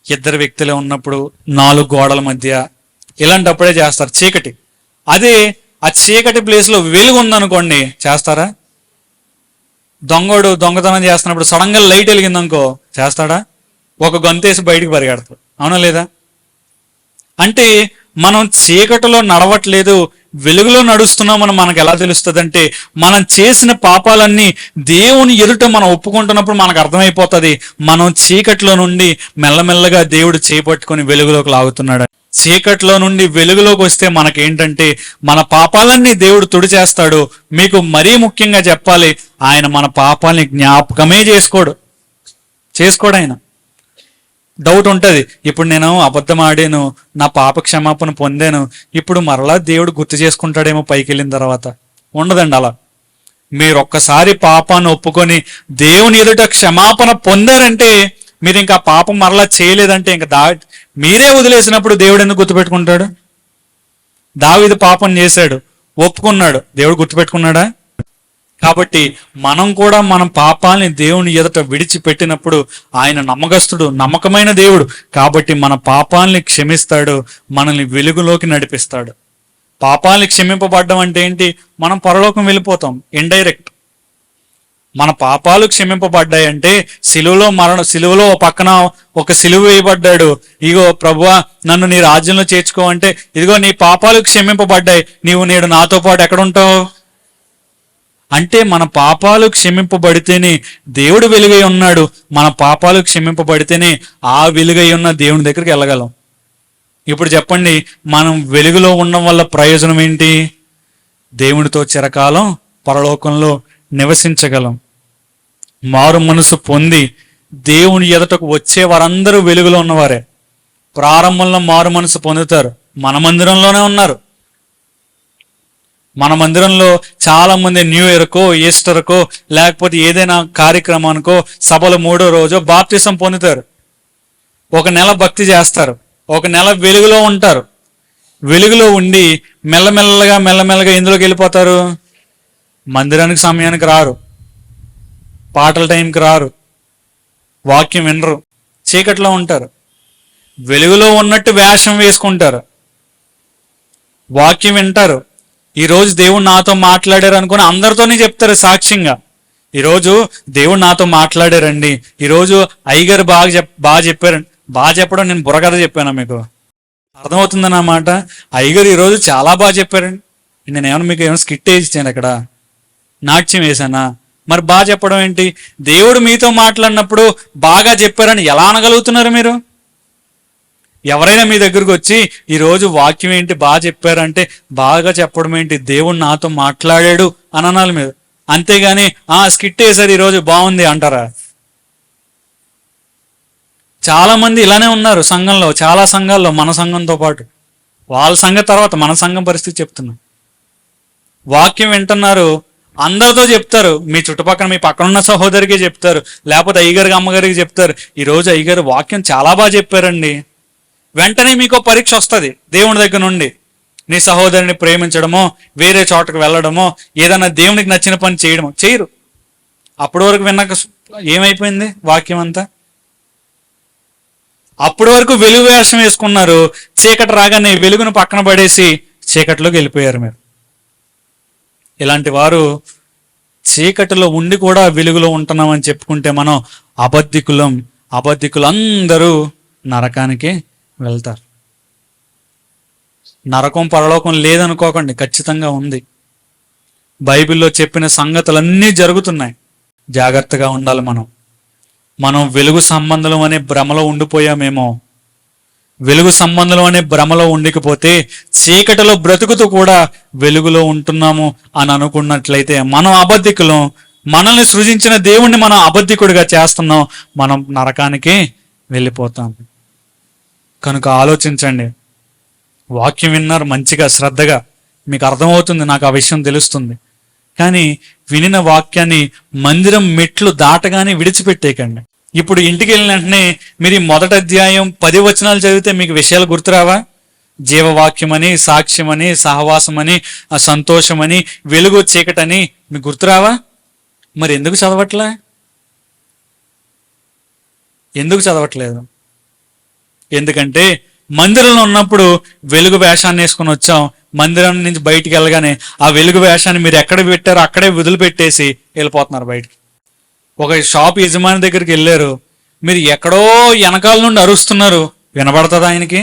2 వ్యక్తులే ఉన్నప్పుడు, 4 గోడల మధ్య ఇలాంటప్పుడే చేస్తారు చీకటి. అదే ఆ చీకటి ప్లేస్లో వెలుగు ఉందనుకోండి, చేస్తారా? దొంగోడు దొంగతనం చేస్తున్నప్పుడు సడన్గా లైట్ వెలిగిందనుకో, చేస్తాడా? ఒక గొంతేసి బయటికి పరిగెడతాడు, అవునా లేదా? అంటే మనం చీకటిలో నడవట్లేదు, వెలుగులో నడుస్తున్నామని మనకు ఎలా తెలుస్తుంది అంటే, మనం చేసిన పాపాలన్నీ దేవుని ఎదుట మనం ఒప్పుకుంటున్నప్పుడు మనకు అర్థమైపోతుంది మనం చీకటిలో నుండి మెల్లమెల్లగా దేవుడు చేపట్టుకొని వెలుగులోకి లాగుతున్నాడు. చీకటిలో నుండి వెలుగులోకి వస్తే మనకేంటంటే మన పాపాలన్నీ దేవుడు తుడిచేస్తాడు. మీకు మరీ ముఖ్యంగా చెప్పాలి, ఆయన మన పాపాలని జ్ఞాపకమే చేసుకోడు ఆయన. డౌట్ ఉంటుంది, ఇప్పుడు నేను అబద్ధం ఆడాను, నా పాప క్షమాపణ పొందాను, ఇప్పుడు మరలా దేవుడు గుర్తు చేసుకుంటాడేమో పైకి వెళ్ళిన తర్వాత. ఉండదండి అలా. మీరు ఒక్కసారి పాపాన్ని ఒప్పుకొని దేవుని ఎదుట క్షమాపణ పొందారంటే, మీరు ఇంకా పాపం మరలా చేయలేదంటే ఇంకా మీరే వదిలేసినప్పుడు దేవుడు ఎందుకు గుర్తుపెట్టుకుంటాడు? దావీదు పాపం చేశాడు, ఒప్పుకున్నాడు, దేవుడు గుర్తుపెట్టుకున్నాడా? కాబట్టి మనం కూడా మన పాపాలని దేవుని ఎదుట విడిచిపెట్టినప్పుడు ఆయన నమ్మకస్తుడు, నమ్మకమైన దేవుడు. కాబట్టి మన పాపాలని క్షమిస్తాడు, మనల్ని వెలుగులోకి నడిపిస్తాడు. పాపాలని క్షమింపబడ్డం అంటే ఏంటి? మనం పరలోకం వెళ్ళిపోతాం ఇండైరెక్ట్. మన పాపాలు క్షమింపబడ్డాయంటే సిలువలో పక్కన ఒక సిలువ వేయబడ్డాడు. ఇగో ప్రభువా నన్ను నీ రాజ్యంలో చేర్చుకో అంటే, ఇదిగో నీ పాపాలు క్షమింపబడ్డాయి, నీవు నేడు నాతో పాటు ఎక్కడుంటావు అంటే, మన పాపాలు క్షమింపబడితేనే దేవుడు వెలుగై ఉన్నాడు. మన పాపాలు క్షమింపబడితేనే ఆ వెలుగై ఉన్న దేవుని దగ్గరికి వెళ్ళగలం. ఇప్పుడు చెప్పండి, మనం వెలుగులో ఉండడం వల్ల ప్రయోజనం ఏంటి? దేవునితో చిరకాలం పరలోకంలో నివసించగలం. మారు మనసు పొంది దేవుని ఎదుటకు వచ్చే వారందరూ వెలుగులో ఉన్నవారే. ప్రారంభంలో మారు మనసు పొందుతారు, మన మందిరంలోనే ఉన్నారు. మన మందిరంలో చాలా మంది న్యూ ఇయర్కో, ఈస్టర్కో, లేకపోతే ఏదైనా కార్యక్రమానికో, సభలో 3వ రోజు బాప్తిసం పొందుతారు. ఒక నెల భక్తి చేస్తారు, ఒక నెల వెలుగులో ఉంటారు. వెలుగులో ఉండి మెల్లమెల్లగా ఎందులోకి వెళ్ళిపోతారు? మందిరానికి సమయానికి రారు, పాటల టైంకి రారు, వాక్యం వినరు, చీకట్లో ఉంటారు. వెలుగులో ఉన్నట్టు వేషం వేసుకుంటారు, వాక్యం వింటారు. ఈరోజు దేవుడు నాతో మాట్లాడారు అనుకుని అందరితోనే చెప్తారు సాక్ష్యంగా, ఈరోజు దేవుడు నాతో మాట్లాడారండి, ఈరోజు అయ్యగారు బాగా చెప్పారండి. బాగా చెప్పడం నేను బుర్రకథ చెప్పాను, మీకు అర్థమవుతుందని అన్నమాట. అయ్యగారు ఈరోజు చాలా బాగా చెప్పారండి. నేను మీకు ఏమైనా స్కిట్ వేసాను, అక్కడ నాట్యం వేసానా? మరి బాగా చెప్పడం ఏంటి? దేవుడు మీతో మాట్లాడినప్పుడు బాగా చెప్పారని ఎలా అనగలుగుతున్నారు మీరు? ఎవరైనా మీ దగ్గరకు వచ్చి ఈరోజు వాక్యం ఏంటి బాగా చెప్పారంటే, బాగా చెప్పడం ఏంటి, దేవుడు నాతో మాట్లాడాడు అని అనాలి మీరు. అంతేగాని స్కిట్ వేసారు ఈరోజు బాగుంది అంటారా? చాలా మంది ఇలానే ఉన్నారు సంఘంలో, చాలా సంఘాల్లో, మన సంఘంతో పాటు. వాళ్ళ సంఘం తర్వాత మన సంఘం పరిస్థితి చెప్తున్నా. వాక్యం వింటున్నారు, అందరితో చెప్తారు, మీ చుట్టుపక్కల మీ పక్కన ఉన్న సహోదరికి చెప్తారు, లేకపోతే అయ్యగారికి అమ్మగారికి చెప్తారు, ఈరోజు అయ్యగారు వాక్యం చాలా బాగా చెప్పారండి. వెంటనే మీకు పరీక్ష వస్తుంది దేవుని దగ్గర నుండి. నీ సహోదరిని ప్రేమించడమో, వేరే చోటకు వెళ్ళడమో, ఏదైనా దేవునికి నచ్చిన పని చేయడమో చేయరు. అప్పటి వరకు విన్నాక ఏమైపోయింది వాక్యం అంతా? అప్పటి వరకు వెలుగు వేషం వేసుకున్నారు, చీకటి రాగానే వెలుగును పక్కన పడేసి చీకటిలోకి వెళ్ళిపోయారు మీరు. ఇలాంటి వారు చీకటిలో ఉండి కూడా వెలుగులో ఉంటున్నామని చెప్పుకుంటే మనం అబద్ధికులందరూ నరకానికి వెళ్తారు. నరకం పరలోకం లేదనుకోకండి, ఖచ్చితంగా ఉంది. బైబిల్లో చెప్పిన సంగతులన్నీ జరుగుతున్నాయి. జాగ్రత్తగా ఉండాలి. మనం వెలుగు సంబంధం అనే భ్రమలో ఉండిపోయామేమో. వెలుగు సంబంధం అనే భ్రమలో ఉండికపోతే చీకటిలో బ్రతుకుతూ కూడా వెలుగులో ఉంటున్నాము అని అనుకున్నట్లయితే మనం అబద్ధికులం. మనల్ని సృజించిన దేవుణ్ణి మనం అబద్ధికుడిగా చేస్తున్నాం, మనం నరకానికి వెళ్ళిపోతాం. కనుక ఆలోచించండి. వాక్యం విన్నారు మంచిగా శ్రద్ధగా, మీకు అర్థమవుతుంది, నాకు ఆ విషయం తెలుస్తుంది. కానీ వినిన వాక్యాన్ని మందిరం మెట్లు దాటగానే విడిచిపెట్టేయకండి. ఇప్పుడు ఇంటికి వెళ్ళిన వెంటనే మీరు ఈ మొదటి అధ్యాయం 10 వచనాలు చదివితే మీకు విషయాలు గుర్తురావా? జీవవాక్యమని, సాక్ష్యమని, సహవాసమని, సంతోషమని, వెలుగు చీకటని మీకు గుర్తురావా? మరి ఎందుకు చదవట్లేదు? ఎందుకంటే మందిరంలో ఉన్నప్పుడు వెలుగు వేషాన్ని వేసుకొని వచ్చాం, మందిరం నుంచి బయటికి వెళ్ళగానే ఆ వెలుగు వేషాన్ని మీరు ఎక్కడ పెట్టారో అక్కడే వదిలిపెట్టేసి వెళ్ళిపోతున్నారు బయటికి. ఒక షాప్ యజమాని దగ్గరికి వెళ్ళారు, మీరు ఎక్కడో వెనకాల నుండి అరుస్తున్నారు, వినబడుతుందా ఆయనకి?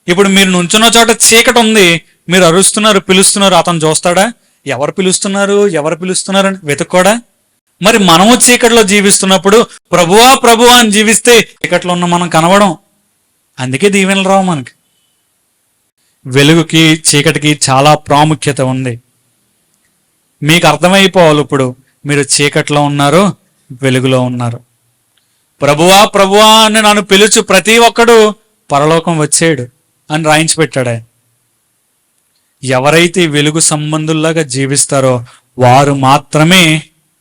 ఇప్పుడు మీరు నుంచున్న చోట చీకటి ఉంది, మీరు అరుస్తున్నారు, పిలుస్తున్నారు, అతను చూస్తాడా? ఎవరు పిలుస్తున్నారు అని వెతుక్కోడా? మరి మనము చీకటిలో జీవిస్తున్నప్పుడు ప్రభువా ప్రభువా అని జీవిస్తే చీకట్లో ఉన్న మనం కనబడం. అందుకే దీవెనలు రావు మనకి. వెలుగుకి చీకటికి చాలా ప్రాముఖ్యత ఉంది. మీకు అర్థమైపోవాలి, ఇప్పుడు మీరు చీకట్లో ఉన్నారు, వెలుగులో ఉన్నారు. ప్రభువా ప్రభువా అని నన్ను పిలుచు ప్రతి ఒక్కడు పరలోకం వచ్చేడు అని రాయించి పెట్టాడు ఆయన. ఎవరైతే వెలుగు సంబంధుల్లాగా జీవిస్తారో వారు మాత్రమే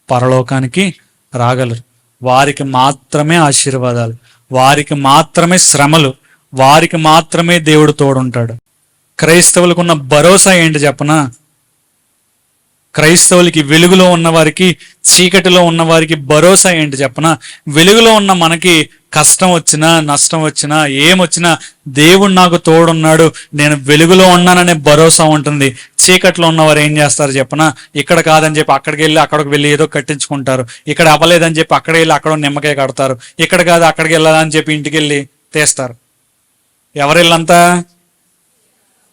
పరలోకానికి రాగలరు. వారికి మాత్రమే ఆశీర్వాదాలు, వారికి మాత్రమే శ్రమలు, వారికి మాత్రమే దేవుడు తోడుంటాడు. క్రైస్తవులకు ఉన్న భరోసా ఏంటి చెప్పనా? క్రైస్తవులకి, వెలుగులో ఉన్నవారికి, చీకటిలో ఉన్నవారికి భరోసా ఏంటి చెప్పనా? వెలుగులో ఉన్న మనకి కష్టం వచ్చినా, నష్టం వచ్చినా, ఏమొచ్చినా దేవుడు నాకు తోడున్నాడు, నేను వెలుగులో ఉన్నాననే భరోసా ఉంటుంది. చీకట్లో ఉన్నవారు ఏం చేస్తారు చెప్పనా? ఇక్కడ కాదని చెప్పి అక్కడికి వెళ్ళి ఏదో కట్టించుకుంటారు. ఇక్కడ అవ్వలేదని చెప్పి అక్కడికి వెళ్ళి అక్కడ నిమ్మకాయ కడతారు. ఇక్కడ కాదు అక్కడికి వెళ్ళాలని చెప్పి ఇంటికి వెళ్ళి తీస్తారు. ఎవరిల్లంతా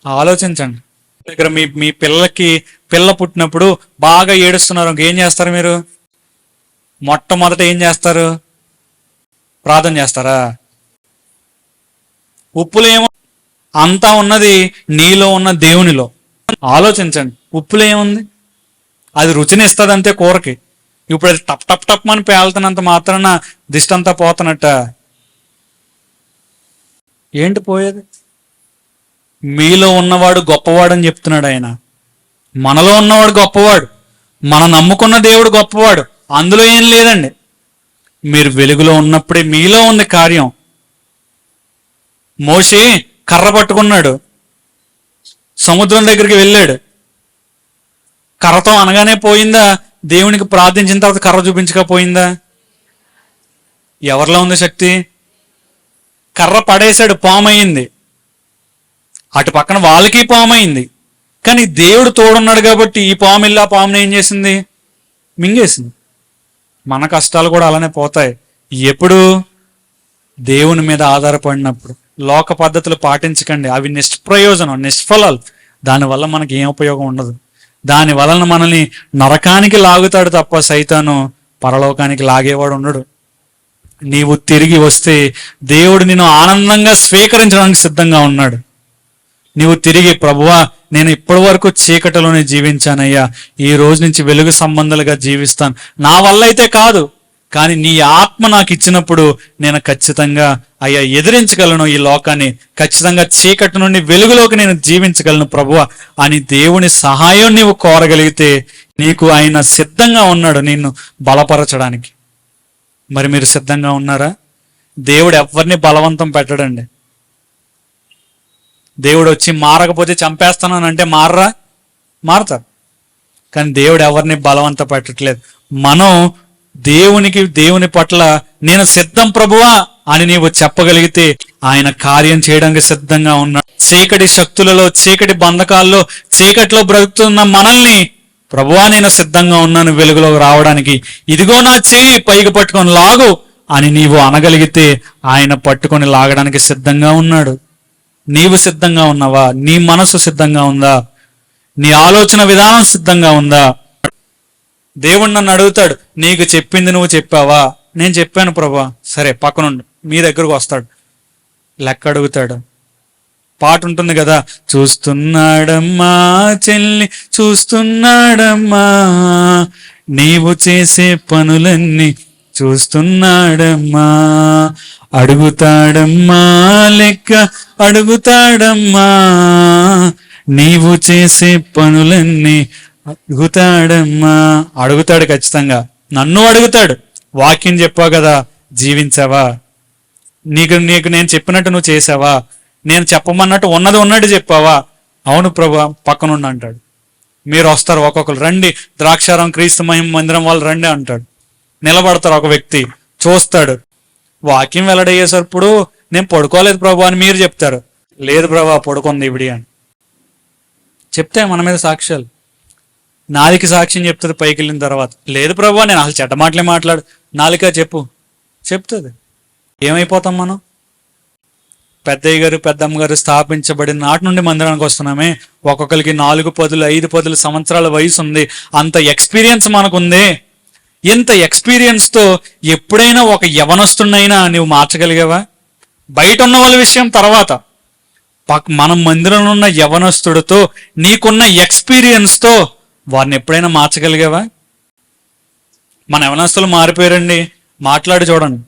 ఆలోచించండి. దగ్గర మీ పిల్లలకి పిల్ల పుట్టినప్పుడు బాగా ఏడుస్తున్నారు, ఇంకేం చేస్తారు మీరు? మొట్టమొదట ఏం చేస్తారు? ప్రార్థన చేస్తారా? ఉప్పులో ఏమో అంతా ఉన్నది నీలో ఉన్న దేవునిలో. ఆలోచించండి, ఉప్పులో ఏముంది? అది రుచిని ఇస్తుంది అంతే కూరకి. ఇప్పుడు అది టప్ టప్ టప్ అని పేలుతున్నంత మాత్రాన దిష్టంతా పోతున్నట్ట. ఏంటి పోయేది? మీలో ఉన్నవాడు గొప్పవాడని చెప్తున్నాడు ఆయన. మనలో ఉన్నవాడు గొప్పవాడు, మనం నమ్ముకున్న దేవుడు గొప్పవాడు, అందులో ఏం లేదండి. మీరు వెలుగులో ఉన్నప్పుడే మీలో ఉంది కార్యం. మోషే కర్ర పట్టుకున్నాడు, సముద్రం దగ్గరికి వెళ్ళాడు. కర్రతో అనగానే పోయిందా? దేవునికి ప్రార్థించిన తర్వాత కర్ర చూపించకపోయిందా? ఎవరిలో ఉంది శక్తి? కర్ర పడేశాడు, పాము అయింది. అటు పక్కన వాళ్ళకి పాము అయింది. కానీ దేవుడు తోడున్నాడు కాబట్టి ఈ పాము వెళ్ళి ఆ పాముని ఏం చేసింది? మింగేసింది. మన కష్టాలు కూడా అలానే పోతాయి ఎప్పుడు? దేవుని మీద ఆధారపడినప్పుడు. లోక పద్ధతులు పాటించకండి, అవి నిష్ప్రయోజనం, నిష్ఫలాలు. దానివల్ల మనకి ఏం ఉపయోగం ఉండదు. దాని వలన మనల్ని నరకానికి లాగుతాడు తప్ప సైతాను పరలోకానికి లాగేవాడు ఉండడు. నీవు తిరిగి వస్తే దేవుడు నిన్ను ఆనందంగా స్వీకరించడానికి సిద్ధంగా ఉన్నాడు. నీవు తిరిగి ప్రభువా నేను ఇప్పటి వరకు చీకటిలోనే జీవించానయ్యా, ఈ రోజు నుంచి వెలుగు సంబంధాలుగా జీవిస్తాను, నా వల్ల అయితే కాదు కానీ నీ ఆత్మ నాకు ఇచ్చినప్పుడు నేను ఖచ్చితంగా అయ్యా ఎదిరించగలను ఈ లోకాన్ని, ఖచ్చితంగా చీకటి నుండి వెలుగులోకి నేను జీవించగలను ప్రభువా అని దేవుని సహాయం నీవు కోరగలిగితే నీకు ఆయన సిద్ధంగా ఉన్నాడు నిన్ను బలపరచడానికి. మరి మీరు సిద్ధంగా ఉన్నారా? దేవుడు ఎవరిని బలవంతం పెట్టడండి. దేవుడు వచ్చి మారకపోతే చంపేస్తాను అంటే మారతారు. కానీ దేవుడు ఎవరిని బలవంత పెట్టట్లేదు. మనం దేవుని పట్ల నేను సిద్ధం ప్రభువా అని నీవు చెప్పగలిగితే ఆయన కార్యం చేయడానికి సిద్ధంగా ఉన్నాడు. చీకటి శక్తులలో, చీకటి బంధకాల్లో, చీకటిలో బ్రతుకుతున్న మనల్ని ప్రభువా నేను సిద్ధంగా ఉన్నాను వెలుగులోకి రావడానికి, ఇదిగో నా చేయి పైకి పట్టుకొని లాగు అని నీవు అనగలిగితే ఆయన పట్టుకొని లాగడానికి సిద్ధంగా ఉన్నాడు. నీవు సిద్ధంగా ఉన్నావా? నీ మనసు సిద్ధంగా ఉందా? నీ ఆలోచన విధానం సిద్ధంగా ఉందా? దేవుడు నన్ను అడుగుతాడు, నీకు చెప్పింది నువ్వు చెప్పావా? నేను చెప్పాను ప్రభువా. సరే, పక్కనుండి మీ దగ్గరకు వస్తాడు, లెక్క అడుగుతాడు. పాట ఉంటుంది కదా, చూస్తున్నాడమ్మా చెల్లి చూస్తున్నాడమ్మా, నీవు చేసే పనులన్నీ చూస్తున్నాడమ్మా, అడుగుతాడమ్మా లెక్క అడుగుతాడమ్మా, నీవు చేసే పనులన్నీ అడుగుతాడమ్మా. అడుగుతాడు ఖచ్చితంగా, నన్ను అడుగుతాడు. వాక్యం చెప్పావు కదా, జీవించావా? నీకు నేను చెప్పినట్టు నువ్వు చేసావా? నేను చెప్పమన్నట్టు ఉన్నది ఉన్నట్టు చెప్పావా? అవును ప్రభు, పక్కనుండి అంటాడు. మీరు వస్తారు ఒక్కొక్కరు, రండి ద్రాక్షారం క్రీస్తు మహిమ మందిరం వాళ్ళు రండి అంటాడు. నిలబడతారు, ఒక వ్యక్తి చూస్తాడు. వాక్యం వెల్లడయ్యేసప్పుడు నేను పడుకోలేదు ప్రభు అని మీరు చెప్తారు. లేదు ప్రభు పడుకుంది ఇవిడి అని చెప్తే మన మీద సాక్ష్యాలు. నాలిక సాక్ష్యం చెప్తుంది పైకి వెళ్ళిన తర్వాత. లేదు ప్రభు నేను అసలు చెడ్డ మాటలే మాట్లాడు. నాలిక చెప్తుంది. ఏమైపోతాం మనం? పెద్దయ్య గారు పెద్దమ్మ గారు స్థాపించబడిన నాటి నుండి మందిరానికి వస్తున్నామే. ఒక్కొక్కరికి 4 పదులు 5 పదులు సంవత్సరాల వయసు ఉంది. అంత ఎక్స్పీరియన్స్ మనకుంది. ఇంత ఎక్స్పీరియన్స్తో ఎప్పుడైనా ఒక యవనస్తున్నైనా నువ్వు మార్చగలిగావా? బయట ఉన్న వాళ్ళ విషయం తర్వాత, మనం మందిరంలో ఉన్న యవనస్తుడితో నీకున్న ఎక్స్పీరియన్స్తో వారిని ఎప్పుడైనా మార్చగలిగావా? మన యవనస్తులు మారిపోయారండి. మాట్లాడి చూడండి,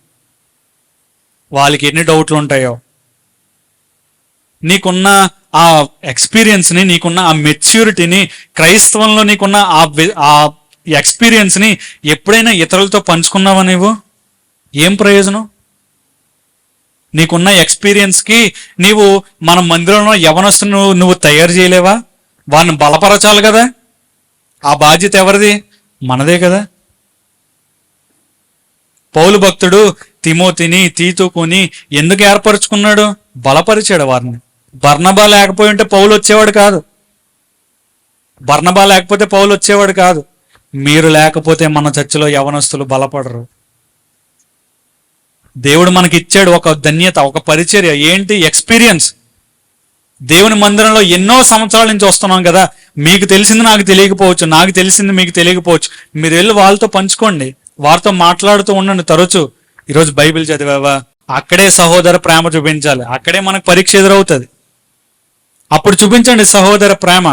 వాళ్ళకి ఎన్ని డౌట్లు ఉంటాయో. నీకున్న ఆ ఎక్స్పీరియన్స్ని, నీకున్న ఆ మెచ్యూరిటీని, క్రైస్తవంలో నీకున్న ఆ ఎక్స్పీరియన్స్ని ఎప్పుడైనా ఇతరులతో పంచుకున్నావా? నువ్వు ఏం ప్రయోజనం? నీకున్న ఎక్స్పీరియన్స్కి నీవు మన మందిరంలో యవనస్తును నువ్వు తయారు చేయలేవా? వారిని బలపరచాలి కదా. ఆ బాధ్యత ఎవరిది? మనదే కదా. పౌలు భక్తుడు తిమోతిని తీతుకుని ఎందుకు ఏర్పరచుకున్నాడు? బలపరిచాడు వారిని. బర్నబా లేకపోయి ఉంటే పౌలు వచ్చేవాడు కాదు. బర్నబా లేకపోతే పౌలు వచ్చేవాడు కాదు. మీరు లేకపోతే మన చర్చిలో యవనస్తులు బలపడరు. దేవుడు మనకి ఇచ్చాడు ఒక ధన్యత, ఒక పరిచర్య. ఏంటి? ఎక్స్పీరియన్స్. దేవుని మందిరంలో ఎన్నో సంవత్సరాల నుంచి వస్తున్నాం కదా. మీకు తెలిసింది నాకు తెలియకపోవచ్చు, నాకు తెలిసింది మీకు తెలియకపోవచ్చు. మీరు వెళ్ళి వాళ్ళతో పంచుకోండి, వారితో మాట్లాడుతూ ఉండండి తరచు. ఈరోజు బైబిల్ చదివావా? అక్కడే సహోదర ప్రేమ చూపించాలి. అక్కడే మనకు పరీక్ష ఎదురవుతుంది. అప్పుడు చూపించండి సహోదర ప్రేమ.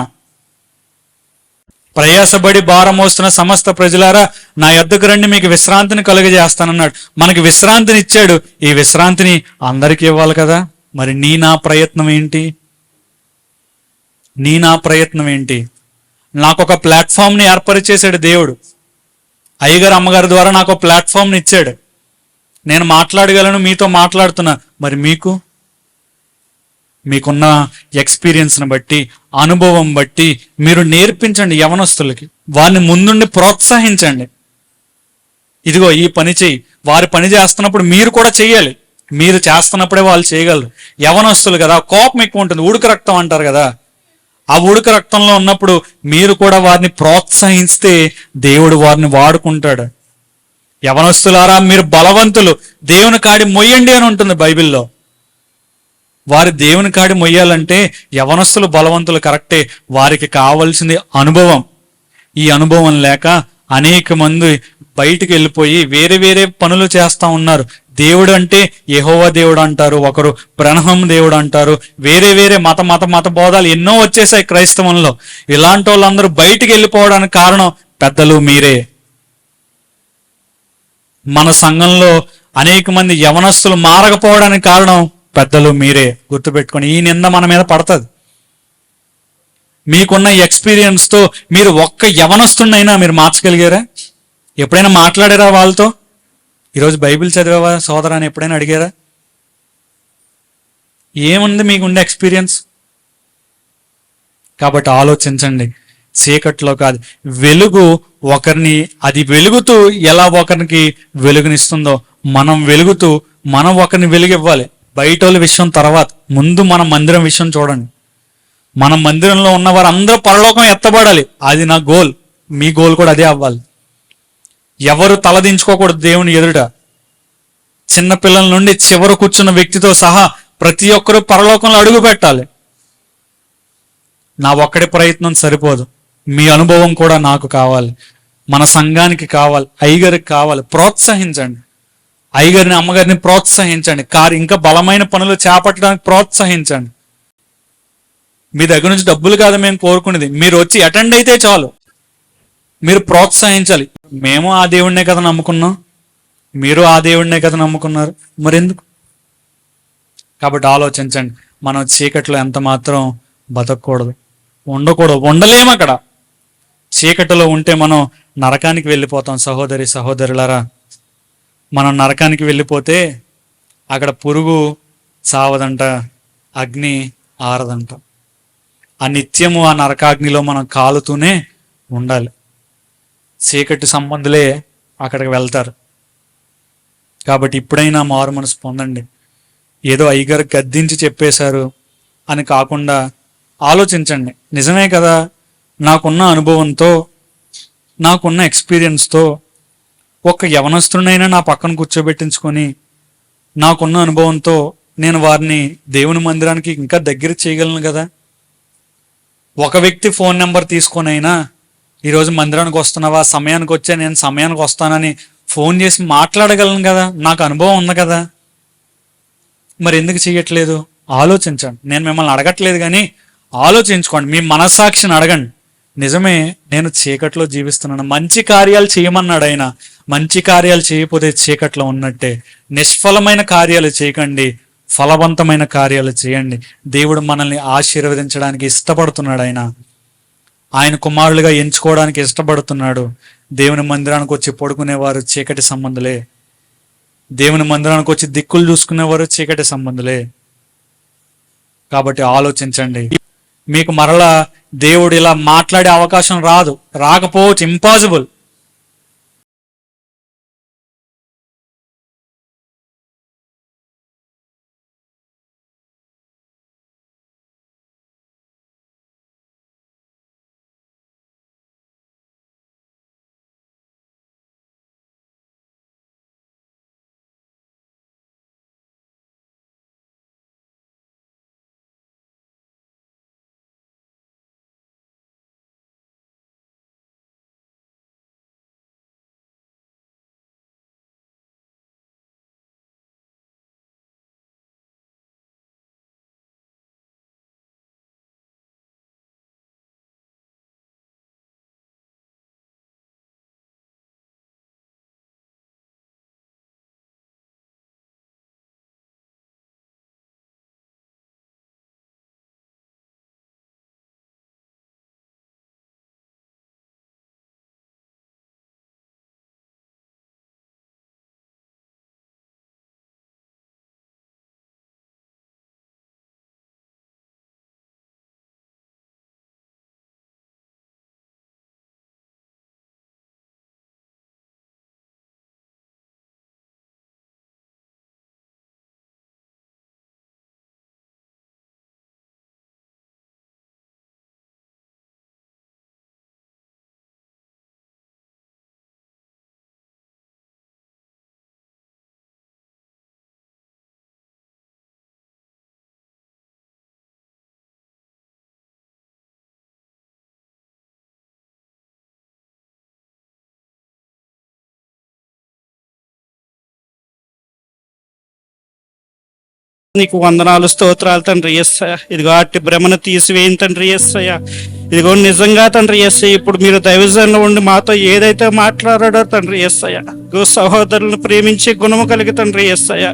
ప్రయాసపడి భారం మోస్తున్న సమస్త ప్రజలారా నా యొద్దకు రండి, మీకు విశ్రాంతిని కలుగజేస్తానన్నాడు. మనకి విశ్రాంతిని ఇచ్చాడు. ఈ విశ్రాంతిని అందరికీ ఇవ్వాలి కదా. మరి నా ప్రయత్నం ఏంటి? నా ప్రయత్నం ఏంటి? నాకు ఒక ప్లాట్ఫామ్ని ఏర్పరిచేశాడు దేవుడు. అయ్యగారు అమ్మగారి ద్వారా నాకు ఒక ప్లాట్ఫామ్ని ఇచ్చాడు. నేను మాట్లాడగలను, మీతో మాట్లాడుతున్నా. మరి మీకున్న ఎక్స్పీరియన్స్ని బట్టి, అనుభవం బట్టి మీరు నేర్పించండి యవనస్తులకి. వారిని ముందుండి ప్రోత్సహించండి. ఇదిగో ఈ పని చెయ్యి. వారి పని చేస్తున్నప్పుడు మీరు కూడా చెయ్యాలి. మీరు చేస్తున్నప్పుడే వాళ్ళు చేయగలరు. యవనస్తులు కదా, కోపం ఎక్కువ ఉంటుంది. ఉడుకు రక్తం అంటారు కదా. ఆ ఉడుకు రక్తంలో ఉన్నప్పుడు మీరు కూడా వారిని ప్రోత్సహిస్తే దేవుడు వారిని వాడుకుంటాడు. యవనస్తులారా మీరు బలవంతులు, దేవుని కాడి మొయ్యండి అని ఉంటుంది బైబిల్లో. వారి దేవుని కాడి మొయ్యాలంటే యవనస్తులు బలవంతులు కరెక్టే. వారికి కావాల్సింది అనుభవం. ఈ అనుభవం లేక అనేక మంది బయటికి వెళ్ళిపోయి వేరే వేరే పనులు చేస్తా ఉన్నారు. దేవుడు అంటే యెహోవా దేవుడు అంటారు, ఒకరు బ్రహ్మం దేవుడు అంటారు. వేరే వేరే మత బోధాలు ఎన్నో వచ్చేసాయి క్రైస్తవంలో. ఇలాంటి వాళ్ళందరూ బయటికి వెళ్ళిపోవడానికి కారణం పెద్దలు మీరే. మన సంఘంలో అనేక మంది యవనస్తులు మారకపోవడానికి కారణం పెద్దలు మీరే. గుర్తుపెట్టుకొని ఈ నింద మన మీద పడుతుంది. మీకున్న ఎక్స్పీరియన్స్తో మీరు ఒక్క యవనస్తున్నైనా మీరు మార్చగలిగారా? ఎప్పుడైనా మాట్లాడారా వాళ్ళతో? ఈరోజు బైబిల్ చదివావా సోదరా అని ఎప్పుడైనా అడిగారా? ఏముంది మీకుండే ఎక్స్పీరియన్స్? కాబట్టి ఆలోచించండి. చీకట్లో కాదు, వెలుగు ఒకరిని, అది వెలుగుతూ ఎలా ఒకరికి వెలుగునిస్తుందో మనం వెలుగుతూ మనం ఒకరిని వెలుగివ్వాలి. బయట వాళ్ళ విషయం తర్వాత, ముందు మన మందిరం విషయం చూడండి. మన మందిరంలో ఉన్న వారు అందరూ పరలోకం ఎత్తబడాలి. అది నా గోల్. మీ గోల్ కూడా అదే అవ్వాలి. ఎవరు తలదించుకోకూడదు దేవుని ఎదుట. చిన్నపిల్లల నుండి చివరి కూర్చున్న వ్యక్తితో సహా ప్రతి ఒక్కరూ పరలోకంలో అడుగు పెట్టాలి. నా ఒక్కడి ప్రయత్నం సరిపోదు, మీ అనుభవం కూడా నాకు కావాలి, మన సంఘానికి కావాలి, అయ్యగారికి కావాలి. ప్రోత్సహించండి. అయ్యగారిని అమ్మగారిని ప్రోత్సహించండి. ఇంకా బలమైన పనులు చేపట్టడానికి ప్రోత్సహించండి. మీ దగ్గర నుంచి డబ్బులు కాదు మేము కోరుకునేది, మీరు వచ్చి అటెండ్ అయితే చాలు. మీరు ప్రోత్సహించాలి. మేము ఆ దేవుడినే కదా నమ్ముకున్నాం, మీరు ఆ దేవుడినే కదా నమ్ముకున్నారు, మరెందుకు? కాబట్టి ఆలోచించండి. మనం చీకట్లో ఎంత మాత్రం బతకూడదు, ఉండకూడదు, ఉండలేము. అక్కడ చీకటిలో ఉంటే మనం నరకానికి వెళ్ళిపోతాం. సహోదరి సహోదరులారా, మనం నరకానికి వెళ్ళిపోతే అక్కడ పురుగు చావదంట, అగ్ని ఆరదంట. ఆ నిత్యము ఆ నరకాగ్నిలో మనం కాలుతూనే ఉండాలి. చీకటి సంబంధులే అక్కడికి వెళ్తారు. కాబట్టి ఇప్పుడైనా మారు మనసు పొందండి. ఏదో అయ్యగారు గద్దించి చెప్పేశారు అని కాకుండా ఆలోచించండి. నిజమే కదా, నాకున్న అనుభవంతో, నాకున్న ఎక్స్పీరియన్స్తో ఒక యవనస్తుడినైనా నా పక్కన కూర్చోబెట్టించుకొని, నాకున్న అనుభవంతో నేను వారిని దేవుని మందిరానికి ఇంకా దగ్గర చేయగలను కదా. ఒక వ్యక్తి ఫోన్ నెంబర్ తీసుకొనైనా ఈరోజు మందిరానికి వస్తున్నావా, సమయానికి వచ్చా, నేను సమయానికి వస్తానని ఫోన్ చేసి మాట్లాడగలను కదా, నాకు అనుభవం ఉంది కదా. మరి ఎందుకు చేయట్లేదు? ఆలోచించండి. నేను మిమ్మల్ని అడగట్లేదు కానీ ఆలోచించుకోండి, మీ మనస్సాక్షిని అడగండి. నిజమే, నేను చీకట్లో జీవిస్తున్నాను, మంచి కార్యాలు చేయమన్నాడు ఆయన. మంచి కార్యాలు చేయకపోతే చీకట్లో ఉన్నట్టే. నిష్ఫలమైన కార్యాలు చేయకండి, ఫలవంతమైన కార్యాలు చేయండి. దేవుడు మనల్ని ఆశీర్వదించడానికి ఇష్టపడుతున్నాడు. ఆయన కుమారులుగా ఎంచుకోవడానికి ఇష్టపడుతున్నాడు. దేవుని మందిరానికి వచ్చి పడుకునేవారు చీకటి సంబంధులే, దేవుని మందిరానికి వచ్చి దిక్కులు చూసుకునేవారు చీకటి సంబంధులే. కాబట్టి ఆలోచించండి. మీకు మరలా దేవుడు ఇలా మాట్లాడే అవకాశం రాకపోవచ్చు, ఇంపాసిబుల్. నీకు వందనాలు, స్తోత్రాలు తండ్రి యేసయ్య. ఇదిగో అట్టి భ్రమను తీసివేయని తండ్రి యేసయ్య. ఇదిగో నిజంగా తండ్రి యేసయ్య, ఇప్పుడు మీరు దైవజనంలో ఉండి మాతో ఏదైతే మాట్లాడాడో తండ్రి యేసయ్య, సహోదరులను ప్రేమించే గుణము కలిగి తండ్రి యేసయ్య,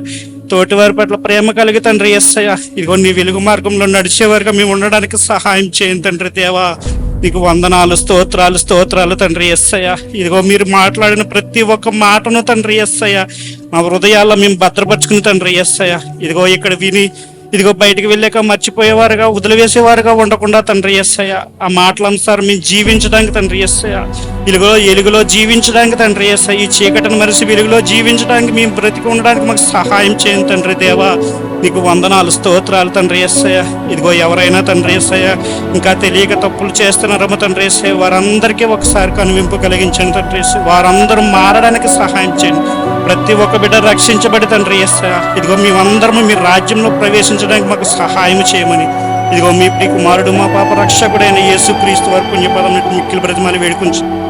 తోటి వారి పట్ల ప్రేమ కలిగి తండ్రి యేసయ్య, ఇదిగో నీ వెలుగు మార్గంలో నడిచే వరకు మేము ఉండడానికి సహాయం చేయండి తండ్రి దేవా. నీకు వందనాలు, స్తోత్రాలు తండ్రి యేసయ్య. ఇదిగో మీరు మాట్లాడిన ప్రతి ఒక్క మాటను తండ్రి యేసయ్య మా హృదయాల్లో మేము భద్రపరుచుకుని తండ్రి యేసయ్య, ఇదిగో ఇక్కడ విని ఇదిగో బయటికి వెళ్ళాక మర్చిపోయేవారుగా, వదిలివేసేవారుగా ఉండకుండా తండ్రి యేసయ్య, ఆ మాటలనుసారం మేము జీవించడానికి తండ్రి యేసయ్య, ఇదిగో ఎలుగులో జీవించడానికి తండ్రి యేసయ్య, ఈ చీకటిని మరిసి వెలుగులో జీవించడానికి మేము బ్రతికి ఉండడానికి మాకు సహాయం చేయండి తండ్రి దేవా. నీకు వందనాలు, స్తోత్రాలు తండ్రి యేసయ్య. ఇదిగో ఎవరైనా తండ్రి యేసయ్య ఇంకా తెలియక తప్పులు చేస్తున్నారేమో తండ్రి యేసయ్య, వారందరికీ ఒకసారి కనువింపు కలిగించండి తండ్రి యేసయ్య. వారందరూ మారడానికి సహాయం చేయండి. ప్రతి ఒక్క బిడ్డ రక్షించబడి తండ్రి యేసయ్య, ఇదిగో మేమందరము మీ రాజ్యంలో ప్రవేశించడానికి మాకు సహాయం చేయమని, ఇదిగో మీ కుమారుడు మా పాప రక్షకుడైన యేసుక్రీస్తు వారి పుణ్యపదం మిక్కిలి బ్రతిమాలి వేడుకుంటాం.